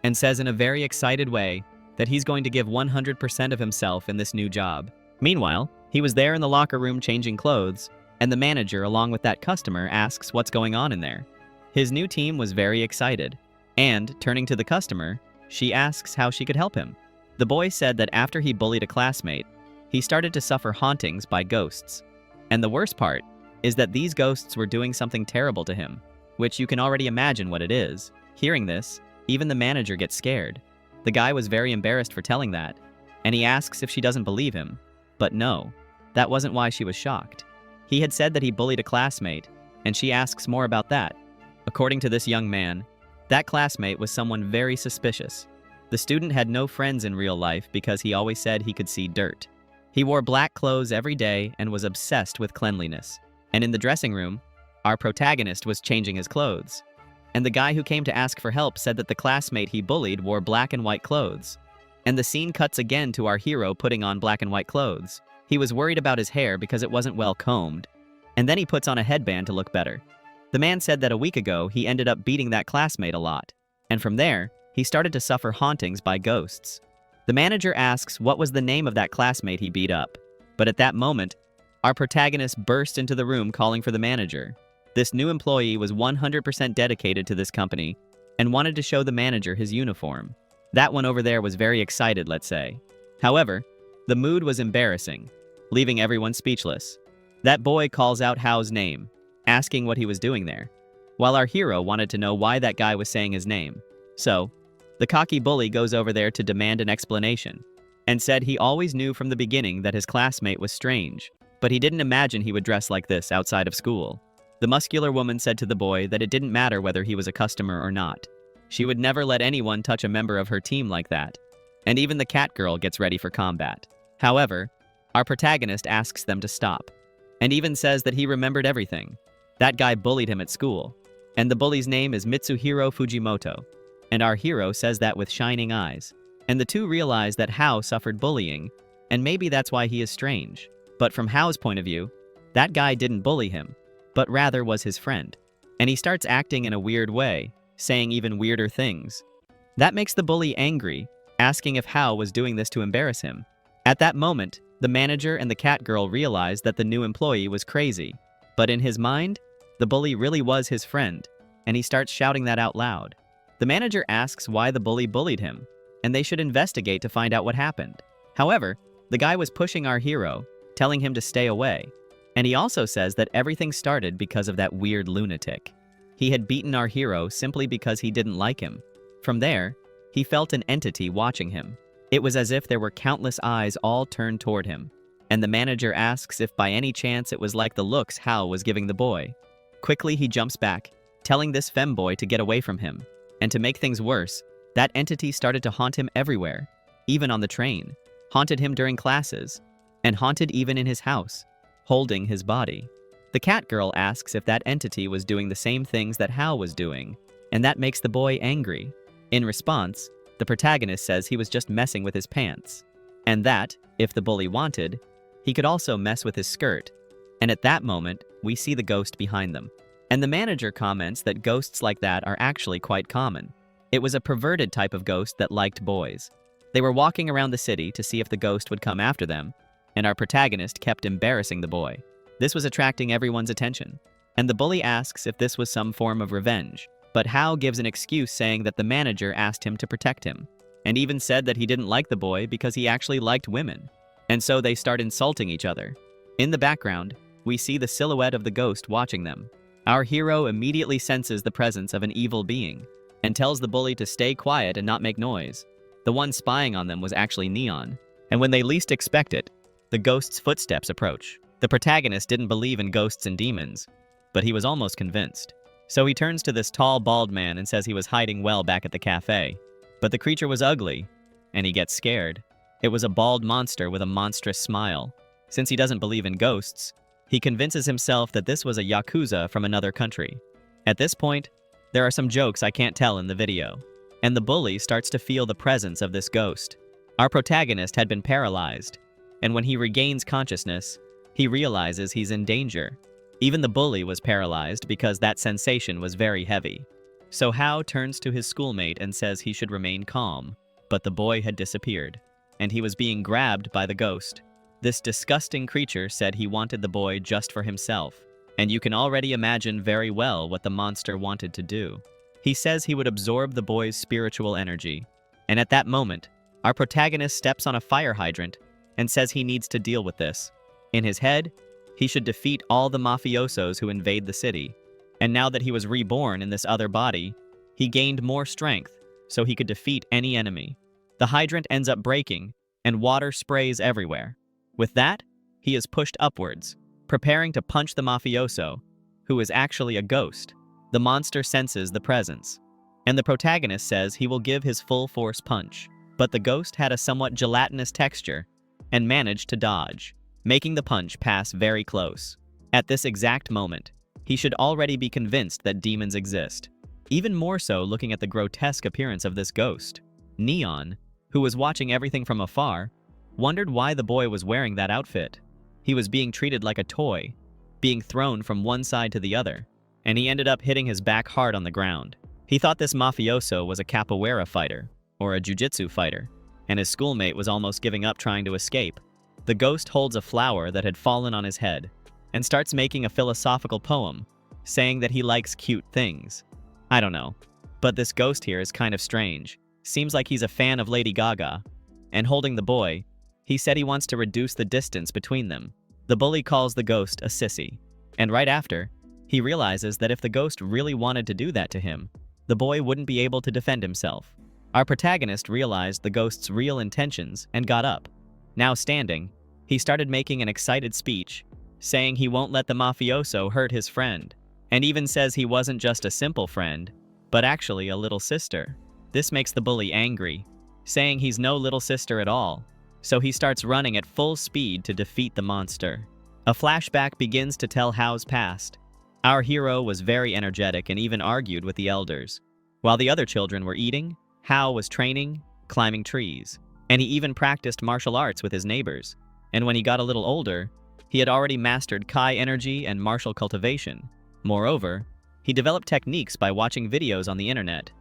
[SPEAKER 1] and says in a very excited way that he's going to give 100% of himself in this new job. Meanwhile, he was there in the locker room changing clothes, and the manager, along with that customer, asks what's going on in there. His new team was very excited, and, turning to the customer, she asks how she could help him. The boy said that after he bullied a classmate, he started to suffer hauntings by ghosts. And the worst part is that these ghosts were doing something terrible to him, which you can already imagine what it is. Hearing this, even the manager gets scared. The guy was very embarrassed for telling that, and he asks if she doesn't believe him. But no, that wasn't why she was shocked. He had said that he bullied a classmate, and she asks more about that. According to this young man, that classmate was someone very suspicious. The student had no friends in real life because he always said he could see dirt. He wore black clothes every day and was obsessed with cleanliness. And in the dressing room, our protagonist was changing his clothes. And the guy who came to ask for help said that the classmate he bullied wore black and white clothes. And the scene cuts again to our hero putting on black and white clothes. He was worried about his hair because it wasn't well combed. And then he puts on a headband to look better. The man said that a week ago he ended up beating that classmate a lot. And from there, he started to suffer hauntings by ghosts. The manager asks what was the name of that classmate he beat up. But at that moment, our protagonist burst into the room calling for the manager. This new employee was 100% dedicated to this company and wanted to show the manager his uniform. That one over there was very excited, let's say. However, the mood was embarrassing, leaving everyone speechless. That boy calls out Hao's name, asking what he was doing there, while our hero wanted to know why that guy was saying his name. So, the cocky bully goes over there to demand an explanation, and said he always knew from the beginning that his classmate was strange, but he didn't imagine he would dress like this outside of school. The muscular woman said to the boy that it didn't matter whether he was a customer or not. She would never let anyone touch a member of her team like that. And even the cat girl gets ready for combat. However, our protagonist asks them to stop, and even says that he remembered everything. That guy bullied him at school, and the bully's name is Mitsuhiro Fujimoto, and our hero says that with shining eyes. And the two realize that Hao suffered bullying, and maybe that's why he is strange. But from Hao's point of view, that guy didn't bully him, but rather was his friend. And he starts acting in a weird way, saying even weirder things. That makes the bully angry, asking if Hao was doing this to embarrass him. At that moment, the manager and the cat girl realize that the new employee was crazy. But in his mind, the bully really was his friend, and he starts shouting that out loud. The manager asks why the bully bullied him, and they should investigate to find out what happened. However, the guy was pushing our hero, telling him to stay away. And he also says that everything started because of that weird lunatic. He had beaten our hero simply because he didn't like him. From there, he felt an entity watching him. It was as if there were countless eyes all turned toward him. And the manager asks if by any chance it was like the looks Hao was giving the boy. Quickly he jumps back, telling this femboy to get away from him. And to make things worse, that entity started to haunt him everywhere, even on the train, haunted him during classes, and haunted even in his house, holding his body. The cat girl asks if that entity was doing the same things that Hao was doing, and that makes the boy angry. In response, the protagonist says he was just messing with his pants, and that, if the bully wanted, he could also mess with his skirt. And at that moment, we see the ghost behind them. And the manager comments that ghosts like that are actually quite common. It was a perverted type of ghost that liked boys. They were walking around the city to see if the ghost would come after them, and our protagonist kept embarrassing the boy. This was attracting everyone's attention. And the bully asks if this was some form of revenge, but Hao gives an excuse saying that the manager asked him to protect him, and even said that he didn't like the boy because he actually liked women. And so they start insulting each other. In the background, we see the silhouette of the ghost watching them. Our hero immediately senses the presence of an evil being, and tells the bully to stay quiet and not make noise. The one spying on them was actually Neon, and when they least expect it, the ghost's footsteps approach. The protagonist didn't believe in ghosts and demons, but he was almost convinced. So he turns to this tall, bald man and says he was hiding well back at the cafe. But the creature was ugly, and he gets scared. It was a bald monster with a monstrous smile. Since he doesn't believe in ghosts, he convinces himself that this was a yakuza from another country. At this point, there are some jokes I can't tell in the video, and the bully starts to feel the presence of this ghost. Our protagonist had been paralyzed, and when he regains consciousness, he realizes he's in danger. Even the bully was paralyzed because that sensation was very heavy. So Hao turns to his schoolmate and says he should remain calm, but the boy had disappeared, and he was being grabbed by the ghost. This disgusting creature said he wanted the boy just for himself, and you can already imagine very well what the monster wanted to do. He says he would absorb the boy's spiritual energy, and at that moment, our protagonist steps on a fire hydrant and says he needs to deal with this. In his head, he should defeat all the mafiosos who invade the city, and now that he was reborn in this other body, he gained more strength so he could defeat any enemy. The hydrant ends up breaking, and water sprays everywhere. With that, he is pushed upwards, preparing to punch the mafioso, who is actually a ghost. The monster senses the presence, and the protagonist says he will give his full force punch. But the ghost had a somewhat gelatinous texture and managed to dodge, making the punch pass very close. At this exact moment, he should already be convinced that demons exist. Even more so looking at the grotesque appearance of this ghost. Neon, who was watching everything from afar, wondered why the boy was wearing that outfit. He was being treated like a toy, being thrown from one side to the other, and he ended up hitting his back hard on the ground. He thought this mafioso was a capoeira fighter, or a jiu-jitsu fighter, and his schoolmate was almost giving up trying to escape. The ghost holds a flower that had fallen on his head, and starts making a philosophical poem, saying that he likes cute things. I don't know, but this ghost here is kind of strange. Seems like he's a fan of Lady Gaga. And holding the boy, he said he wants to reduce the distance between them. The bully calls the ghost a sissy, and right after, he realizes that if the ghost really wanted to do that to him, the boy wouldn't be able to defend himself. Our protagonist realized the ghost's real intentions and got up. Now standing, he started making an excited speech, saying he won't let the mafioso hurt his friend, and even says he wasn't just a simple friend, but actually a little sister. This makes the bully angry, saying he's no little sister at all. So he starts running at full speed to defeat the monster. A flashback begins to tell Hao's past. Our hero was very energetic and even argued with the elders. While the other children were eating, Hao was training, climbing trees, and he even practiced martial arts with his neighbors. And when he got a little older, he had already mastered Kai energy and martial cultivation. Moreover, he developed techniques by watching videos on the internet,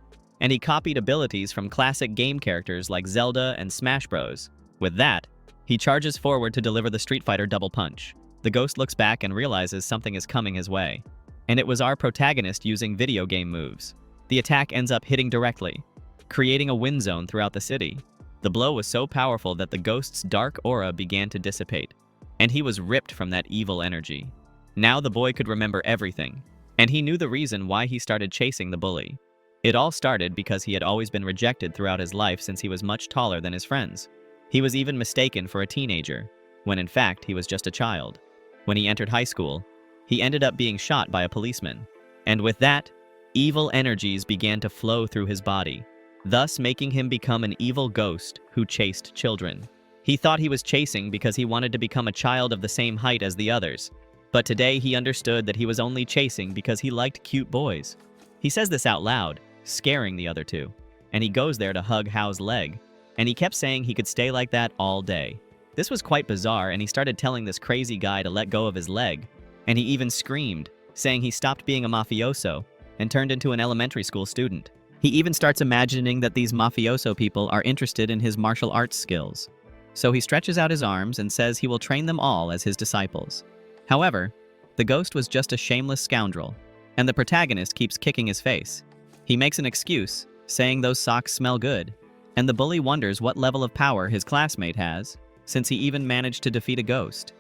[SPEAKER 1] and he copied abilities from classic game characters like Zelda and Smash Bros. With that, he charges forward to deliver the Street Fighter double punch. The ghost looks back and realizes something is coming his way, and it was our protagonist using video game moves. The attack ends up hitting directly, creating a wind zone throughout the city. The blow was so powerful that the ghost's dark aura began to dissipate, and he was ripped from that evil energy. Now the boy could remember everything, and he knew the reason why he started chasing the bully. It all started because he had always been rejected throughout his life since he was much taller than his friends. He was even mistaken for a teenager, when in fact he was just a child. When he entered high school, he ended up being shot by a policeman. And with that, evil energies began to flow through his body, thus making him become an evil ghost who chased children. He thought he was chasing because he wanted to become a child of the same height as the others. But today he understood that he was only chasing because he liked cute boys. He says this out loud, scaring the other two, and he goes there to hug Hao's leg, and he kept saying he could stay like that all day. This was quite bizarre, and he started telling this crazy guy to let go of his leg, and he even screamed, saying he stopped being a mafioso and turned into an elementary school student. He even starts imagining that these mafioso people are interested in his martial arts skills. So he stretches out his arms and says he will train them all as his disciples. However, the ghost was just a shameless scoundrel, and the protagonist keeps kicking his face. He makes an excuse, saying those socks smell good, and the bully wonders what level of power his classmate has, since he even managed to defeat a ghost.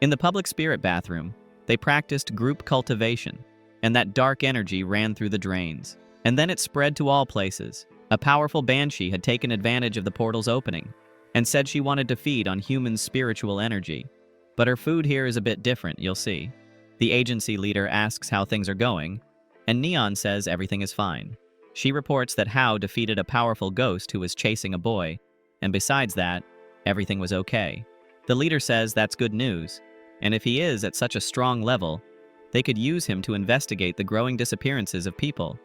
[SPEAKER 1] In the public spirit bathroom, they practiced group cultivation, and that dark energy ran through the drains. And then it spread to all places. A powerful banshee had taken advantage of the portal's opening, and said she wanted to feed on human spiritual energy. But her food here is a bit different, you'll see. The agency leader asks how things are going, and Neon says everything is fine. She reports that Hao defeated a powerful ghost who was chasing a boy, and besides that, everything was okay. The leader says that's good news, and if he is at such a strong level, they could use him to investigate the growing disappearances of people.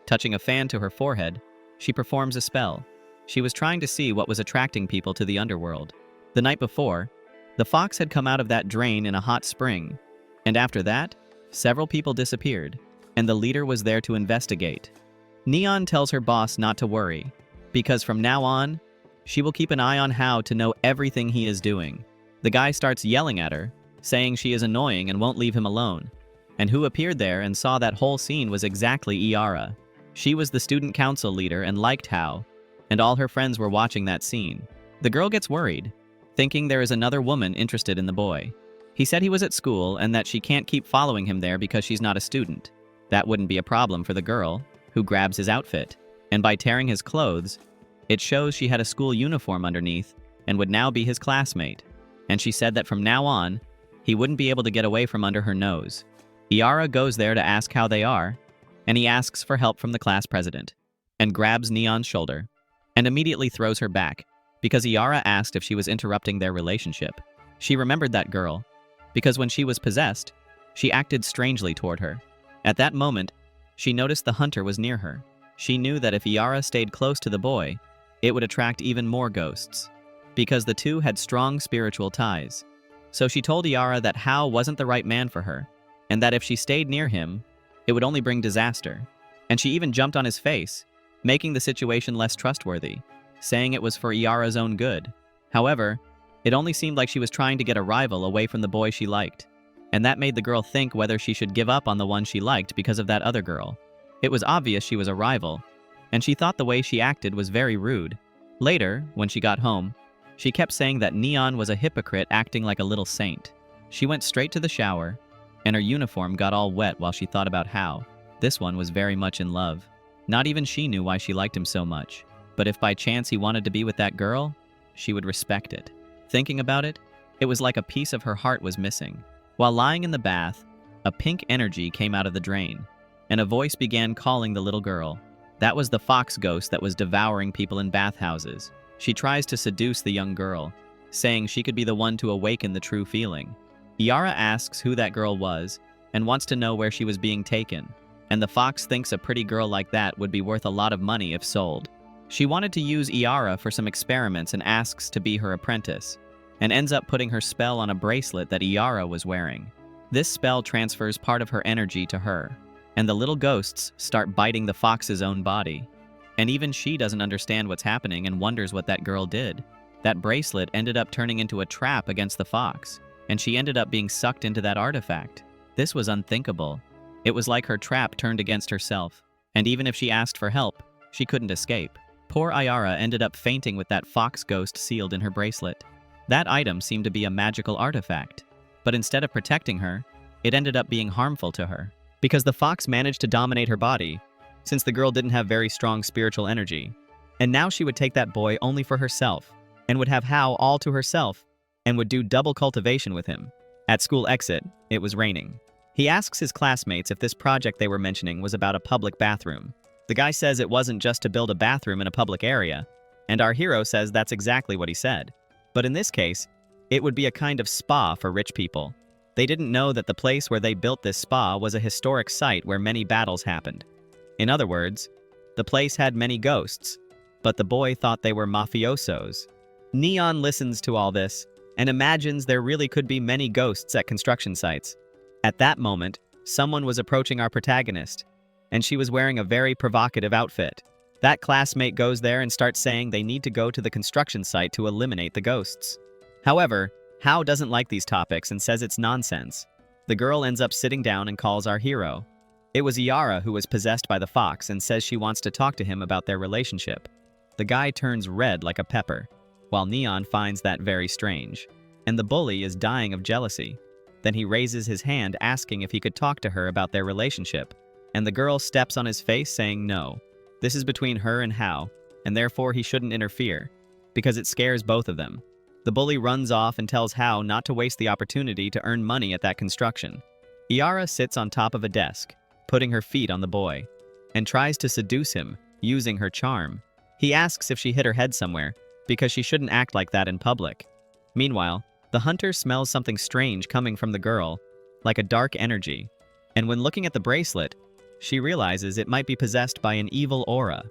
[SPEAKER 1] Touching a fan to her forehead, she performs a spell. She was trying to see what was attracting people to the underworld. The night before, the fox had come out of that drain in a hot spring, and after that, several people disappeared, and the leader was there to investigate. Neon tells her boss not to worry, because from now on, she will keep an eye on Hao to know everything he is doing. The guy starts yelling at her, saying she is annoying and won't leave him alone. And who appeared there and saw that whole scene was exactly Iara. She was the student council leader and liked Hao, and all her friends were watching that scene. The girl gets worried, thinking there is another woman interested in the boy. He said he was at school and that she can't keep following him there because she's not a student. That wouldn't be a problem for the girl, who grabs his outfit, and by tearing his clothes, it shows she had a school uniform underneath and would now be his classmate. And she said that from now on, he wouldn't be able to get away from under her nose. Iara goes there to ask how they are, and he asks for help from the class president, and grabs Neon's shoulder, and immediately throws her back, because Iara asked if she was interrupting their relationship. She remembered that girl, because when she was possessed, she acted strangely toward her. At that moment, she noticed the hunter was near her. She knew that if Iara stayed close to the boy, it would attract even more ghosts, because the two had strong spiritual ties. So she told Iara that Hao wasn't the right man for her, and that if she stayed near him, it would only bring disaster. And she even jumped on his face, making the situation less trustworthy, saying it was for Iara's own good. However, it only seemed like she was trying to get a rival away from the boy she liked, and that made the girl think whether she should give up on the one she liked because of that other girl. It was obvious she was a rival, and she thought the way she acted was very rude. Later, when she got home, she kept saying that Neon was a hypocrite acting like a little saint. She went straight to the shower, and her uniform got all wet while she thought about Hao. This one was very much in love. Not even she knew why she liked him so much, but if by chance he wanted to be with that girl, she would respect it. Thinking about it, it was like a piece of her heart was missing. While lying in the bath, a pink energy came out of the drain, and a voice began calling the little girl. That was the fox ghost that was devouring people in bathhouses. She tries to seduce the young girl, saying she could be the one to awaken the true feeling. Yara asks who that girl was and wants to know where she was being taken, and the fox thinks a pretty girl like that would be worth a lot of money if sold. She wanted to use Yara for some experiments and asks to be her apprentice, and ends up putting her spell on a bracelet that Yara was wearing. This spell transfers part of her energy to her, and the little ghosts start biting the fox's own body. And even she doesn't understand what's happening and wonders what that girl did. That bracelet ended up turning into a trap against the fox, and she ended up being sucked into that artifact. This was unthinkable. It was like her trap turned against herself, and even if she asked for help, she couldn't escape. Poor Ayara ended up fainting with that fox ghost sealed in her bracelet. That item seemed to be a magical artifact, but instead of protecting her, it ended up being harmful to her, because the fox managed to dominate her body, since the girl didn't have very strong spiritual energy. And now she would take that boy only for herself, and would have Hao all to herself, and would do double cultivation with him. At school exit, it was raining. He asks his classmates if this project they were mentioning was about a public bathroom. The guy says it wasn't just to build a bathroom in a public area, and our hero says that's exactly what he said. But in this case, it would be a kind of spa for rich people. They didn't know that the place where they built this spa was a historic site where many battles happened. In other words, the place had many ghosts, but the boy thought they were mafiosos. Neon listens to all this and imagines there really could be many ghosts at construction sites. At that moment, someone was approaching our protagonist, and she was wearing a very provocative outfit. That classmate goes there and starts saying they need to go to the construction site to eliminate the ghosts. However, Hao doesn't like these topics and says it's nonsense. The girl ends up sitting down and calls our hero. It was Yara who was possessed by the fox and says she wants to talk to him about their relationship. The guy turns red like a pepper, while Neon finds that very strange. And the bully is dying of jealousy. Then he raises his hand asking if he could talk to her about their relationship. And the girl steps on his face saying no. This is between her and Hao, and therefore he shouldn't interfere, because it scares both of them. The bully runs off and tells Hao not to waste the opportunity to earn money at that construction. Yara sits on top of a desk, putting her feet on the boy, and tries to seduce him, using her charm. He asks if she hit her head somewhere, because she shouldn't act like that in public. Meanwhile, the hunter smells something strange coming from the girl, like a dark energy, and when looking at the bracelet, she realizes it might be possessed by an evil aura.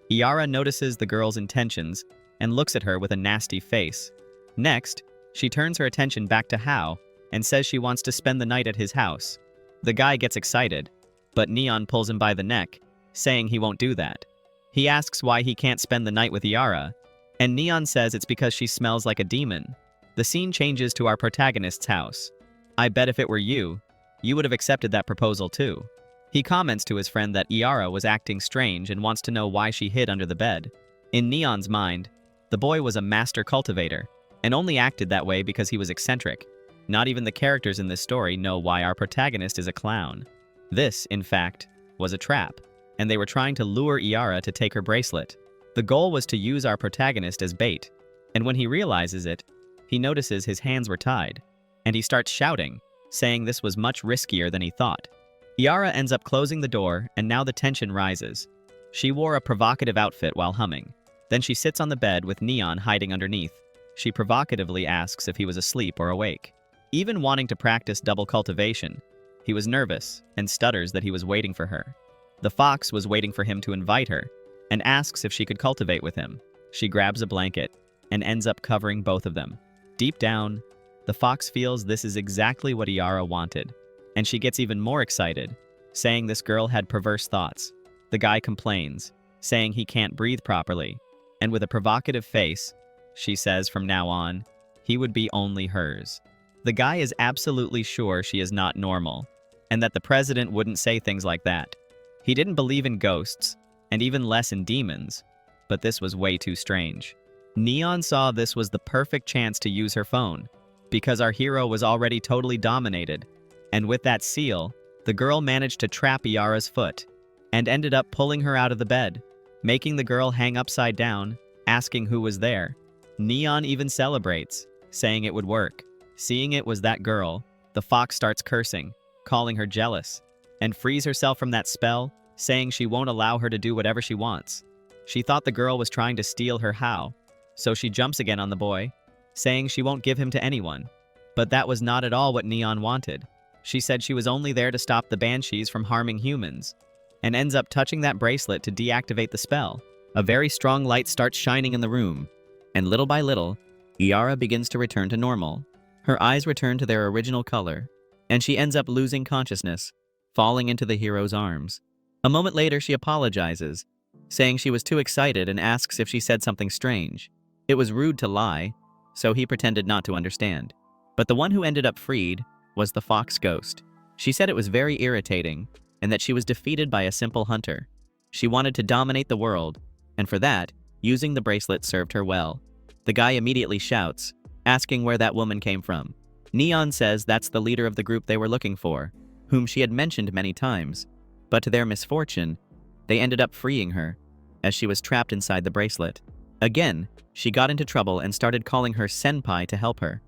[SPEAKER 1] Yara notices the girl's intentions and looks at her with a nasty face. Next, she turns her attention back to Hao and says she wants to spend the night at his house. The guy gets excited, but Neon pulls him by the neck, saying he won't do that. He asks why he can't spend the night with Yara, and Neon says it's because she smells like a demon. The scene changes to our protagonist's house. I bet if it were you would have accepted that proposal too. He comments to his friend that Yara was acting strange and wants to know why she hid under the bed. In Neon's mind, the boy was a master cultivator, and only acted that way because he was eccentric. Not even the characters in this story know why our protagonist is a clown. This, in fact, was a trap, and they were trying to lure Yara to take her bracelet. The goal was to use our protagonist as bait, and when he realizes it, he notices his hands were tied, and he starts shouting, saying this was much riskier than he thought. Yara ends up closing the door, and now the tension rises. She wore a provocative outfit while humming. Then she sits on the bed with Neon hiding underneath. She provocatively asks if he was asleep or awake. Even wanting to practice double cultivation, he was nervous and stutters that he was waiting for her. The fox was waiting for him to invite her and asks if she could cultivate with him. She grabs a blanket and ends up covering both of them. Deep down, the fox feels this is exactly what Yara wanted, and she gets even more excited, saying this girl had perverse thoughts. The guy complains, saying he can't breathe properly, and with a provocative face, she says from now on, he would be only hers. The guy is absolutely sure she is not normal, and that the president wouldn't say things like that. He didn't believe in ghosts, and even less in demons, but this was way too strange. Neon saw this was the perfect chance to use her phone, because our hero was already totally dominated, and with that seal, the girl managed to trap Yara's foot, and ended up pulling her out of the bed, making the girl hang upside down, asking who was there. Neon even celebrates, saying it would work. Seeing it was that girl, the fox starts cursing, calling her jealous, and frees herself from that spell saying she won't allow her to do whatever she wants. She thought the girl was trying to steal her how, so she jumps again on the boy, saying she won't give him to anyone. But that was not at all what Neon wanted. She said she was only there to stop the banshees from harming humans, and ends up touching that bracelet to deactivate the spell. A very strong light starts shining in the room, and little by little, Iara begins to return to normal. Her eyes return to their original color, and she ends up losing consciousness, falling into the hero's arms. A moment later, she apologizes, saying she was too excited and asks if she said something strange. It was rude to lie, so he pretended not to understand. But the one who ended up freed was the fox ghost. She said it was very irritating, and that she was defeated by a simple hunter. She wanted to dominate the world, and for that, using the bracelet served her well. The guy immediately shouts, asking where that woman came from. Neon says that's the leader of the group they were looking for, whom she had mentioned many times. But to their misfortune, they ended up freeing her, as she was trapped inside the bracelet. Again, she got into trouble and started calling her senpai to help her.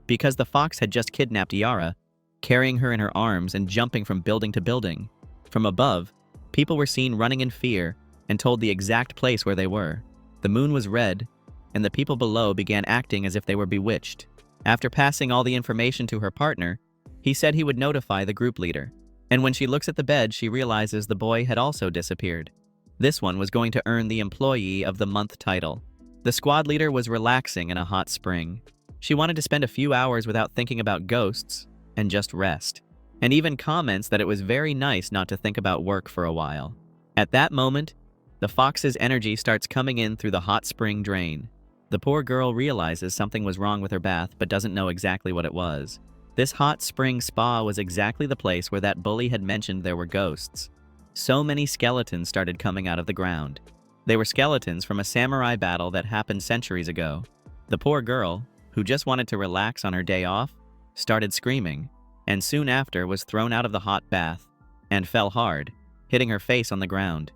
[SPEAKER 1] Because the fox had just kidnapped Iara, carrying her in her arms and jumping from building to building. From above, people were seen running in fear and told the exact place where they were. The moon was red, and the people below began acting as if they were bewitched. After passing all the information to her partner, he said he would notify the group leader. And when she looks at the bed, she realizes the boy had also disappeared. This one was going to earn the Employee of the Month title. The squad leader was relaxing in a hot spring. She wanted to spend a few hours without thinking about ghosts and just rest, and even comments that it was very nice not to think about work for a while. At that moment, the fox's energy starts coming in through the hot spring drain. The poor girl realizes something was wrong with her bath but doesn't know exactly what it was. This hot spring spa was exactly the place where that bully had mentioned there were ghosts. So many skeletons started coming out of the ground. They were skeletons from a samurai battle that happened centuries ago. The poor girl, who just wanted to relax on her day off, started screaming, and soon after was thrown out of the hot bath, and fell hard, hitting her face on the ground.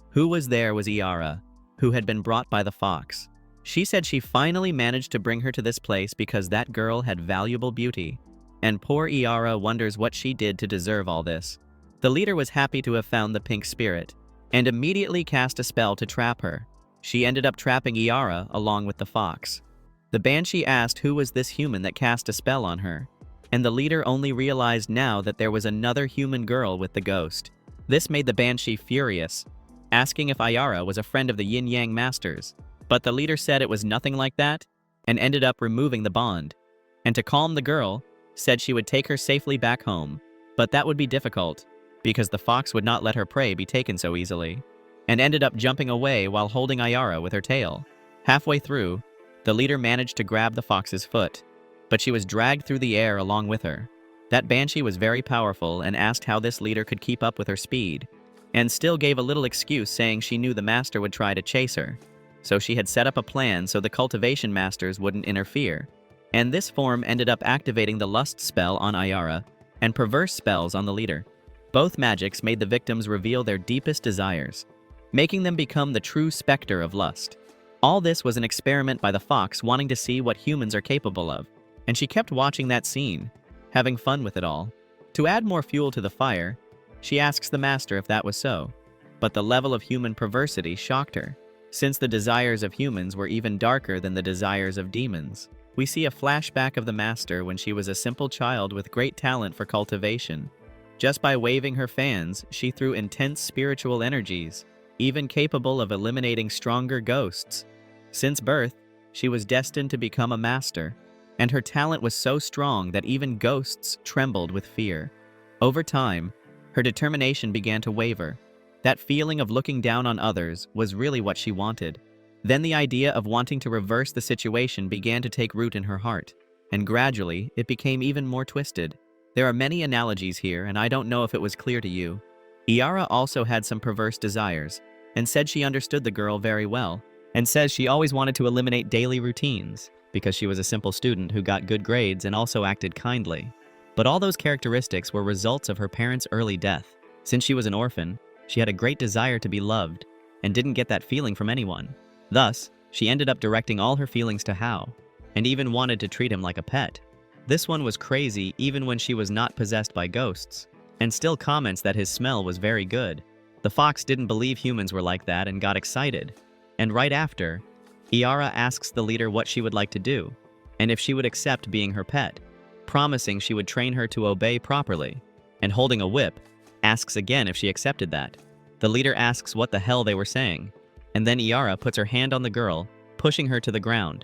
[SPEAKER 1] Who was there was Iara, who had been brought by the fox. She said she finally managed to bring her to this place because that girl had valuable beauty, and poor Iara wonders what she did to deserve all this. The leader was happy to have found the pink spirit, and immediately cast a spell to trap her. She ended up trapping Iara along with the fox. The banshee asked who was this human that cast a spell on her, and the leader only realized now that there was another human girl with the ghost. This made the banshee furious, asking if Iara was a friend of the yin-yang masters, but the leader said it was nothing like that, and ended up removing the bond. And to calm the girl, said she would take her safely back home, but that would be difficult, because the fox would not let her prey be taken so easily, and ended up jumping away while holding Iara with her tail. Halfway through, the leader managed to grab the fox's foot, but she was dragged through the air along with her. That banshee was very powerful and asked how this leader could keep up with her speed, and still gave a little excuse saying she knew the master would try to chase her. So she had set up a plan so the cultivation masters wouldn't interfere, and this form ended up activating the lust spell on Iara and perverse spells on the leader. Both magics made the victims reveal their deepest desires, making them become the true specter of lust. All this was an experiment by the fox wanting to see what humans are capable of, and she kept watching that scene, having fun with it all. To add more fuel to the fire, she asks the master if that was so, but the level of human perversity shocked her, since the desires of humans were even darker than the desires of demons. We see a flashback of the master when she was a simple child with great talent for cultivation. Just by waving her fans, she threw intense spiritual energies, even capable of eliminating stronger ghosts. Since birth, she was destined to become a master, and her talent was so strong that even ghosts trembled with fear. Over time, her determination began to waver. That feeling of looking down on others was really what she wanted. Then the idea of wanting to reverse the situation began to take root in her heart, and gradually it became even more twisted. There are many analogies here, and I don't know if it was clear to you. Iara also had some perverse desires, and said she understood the girl very well, and says she always wanted to eliminate daily routines, because she was a simple student who got good grades and also acted kindly. But all those characteristics were results of her parents' early death. Since she was an orphan, she had a great desire to be loved, and didn't get that feeling from anyone. Thus, she ended up directing all her feelings to Hao, and even wanted to treat him like a pet. This one was crazy even when she was not possessed by ghosts, and still comments that his smell was very good. The fox didn't believe humans were like that and got excited. And right after, Iara asks the leader what she would like to do, and if she would accept being her pet, promising she would train her to obey properly, and holding a whip, asks again if she accepted that. The leader asks what the hell they were saying, and then Iara puts her hand on the girl, pushing her to the ground,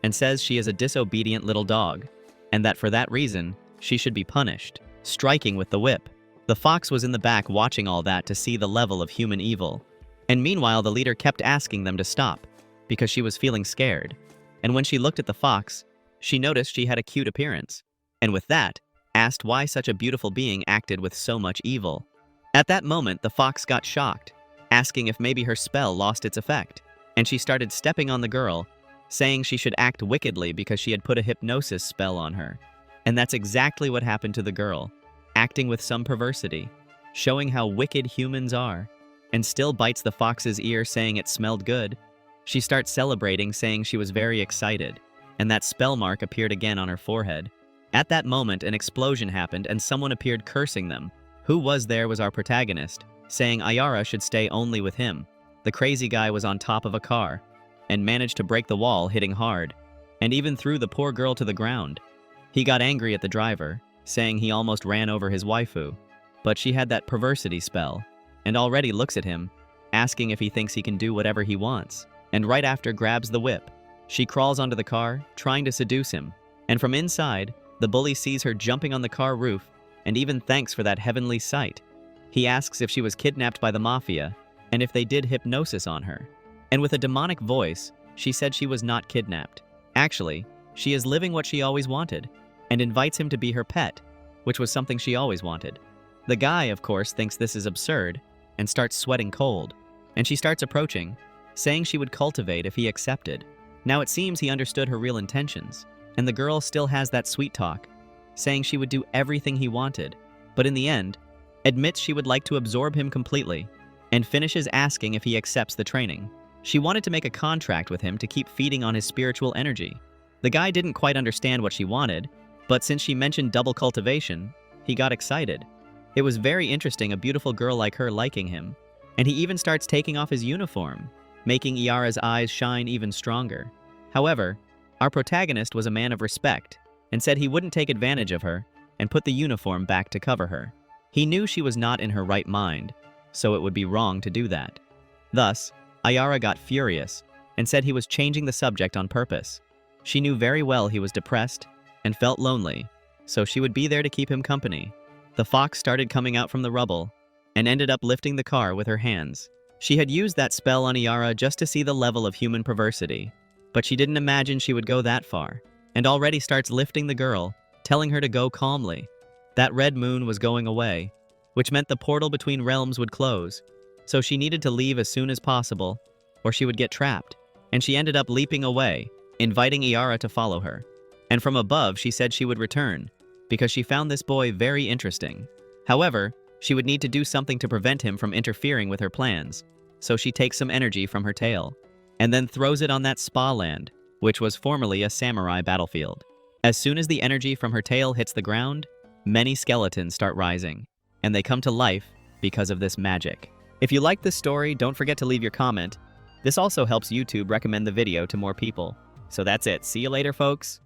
[SPEAKER 1] and says she is a disobedient little dog, and that for that reason, she should be punished, striking with the whip. The fox was in the back watching all that to see the level of human evil. And meanwhile, the leader kept asking them to stop, because she was feeling scared. And when she looked at the fox, she noticed she had a cute appearance. And with that, asked why such a beautiful being acted with so much evil. At that moment, the fox got shocked, asking if maybe her spell lost its effect. And she started stepping on the girl, saying she should act wickedly because she had put a hypnosis spell on her. And that's exactly what happened to the girl, acting with some perversity, showing how wicked humans are, and still bites the fox's ear saying it smelled good. She starts celebrating, saying she was very excited, and that spell mark appeared again on her forehead. At that moment, an explosion happened and someone appeared cursing them. Who was there was our protagonist, saying Iara should stay only with him. The crazy guy was on top of a car, and managed to break the wall, hitting hard, and even threw the poor girl to the ground. He got angry at the driver, saying he almost ran over his waifu, but she had that perversity spell, and already looks at him, asking if he thinks he can do whatever he wants, and right after grabs the whip. She crawls onto the car, trying to seduce him, and from inside, the bully sees her jumping on the car roof, and even thanks for that heavenly sight. He asks if she was kidnapped by the mafia, and if they did hypnosis on her. And with a demonic voice, she said she was not kidnapped. Actually, she is living what she always wanted, and invites him to be her pet, which was something she always wanted. The guy, of course, thinks this is absurd, and starts sweating cold, and she starts approaching, saying she would cultivate if he accepted. Now it seems he understood her real intentions, and the girl still has that sweet talk, saying she would do everything he wanted, but in the end, admits she would like to absorb him completely, and finishes asking if he accepts the training. She wanted to make a contract with him to keep feeding on his spiritual energy. The guy didn't quite understand what she wanted, but since she mentioned double cultivation, he got excited. It was very interesting, a beautiful girl like her liking him, and he even starts taking off his uniform, making Iara's eyes shine even stronger. However, our protagonist was a man of respect, and said he wouldn't take advantage of her, and put the uniform back to cover her. He knew she was not in her right mind, so it would be wrong to do that. Thus, Iara got furious, and said he was changing the subject on purpose. She knew very well he was depressed, and felt lonely, so she would be there to keep him company. The fox started coming out from the rubble, and ended up lifting the car with her hands. She had used that spell on Iara just to see the level of human perversity, but she didn't imagine she would go that far, and already starts lifting the girl, telling her to go calmly. That red moon was going away, which meant the portal between realms would close, so she needed to leave as soon as possible, or she would get trapped, and she ended up leaping away, inviting Iara to follow her. And from above, she said she would return, because she found this boy very interesting. However, she would need to do something to prevent him from interfering with her plans, so she takes some energy from her tail, and then throws it on that spa land, which was formerly a samurai battlefield. As soon as the energy from her tail hits the ground, many skeletons start rising, and they come to life because of this magic. If you like this story, don't forget to leave your comment. This also helps YouTube recommend the video to more people. So that's it. See you later, folks.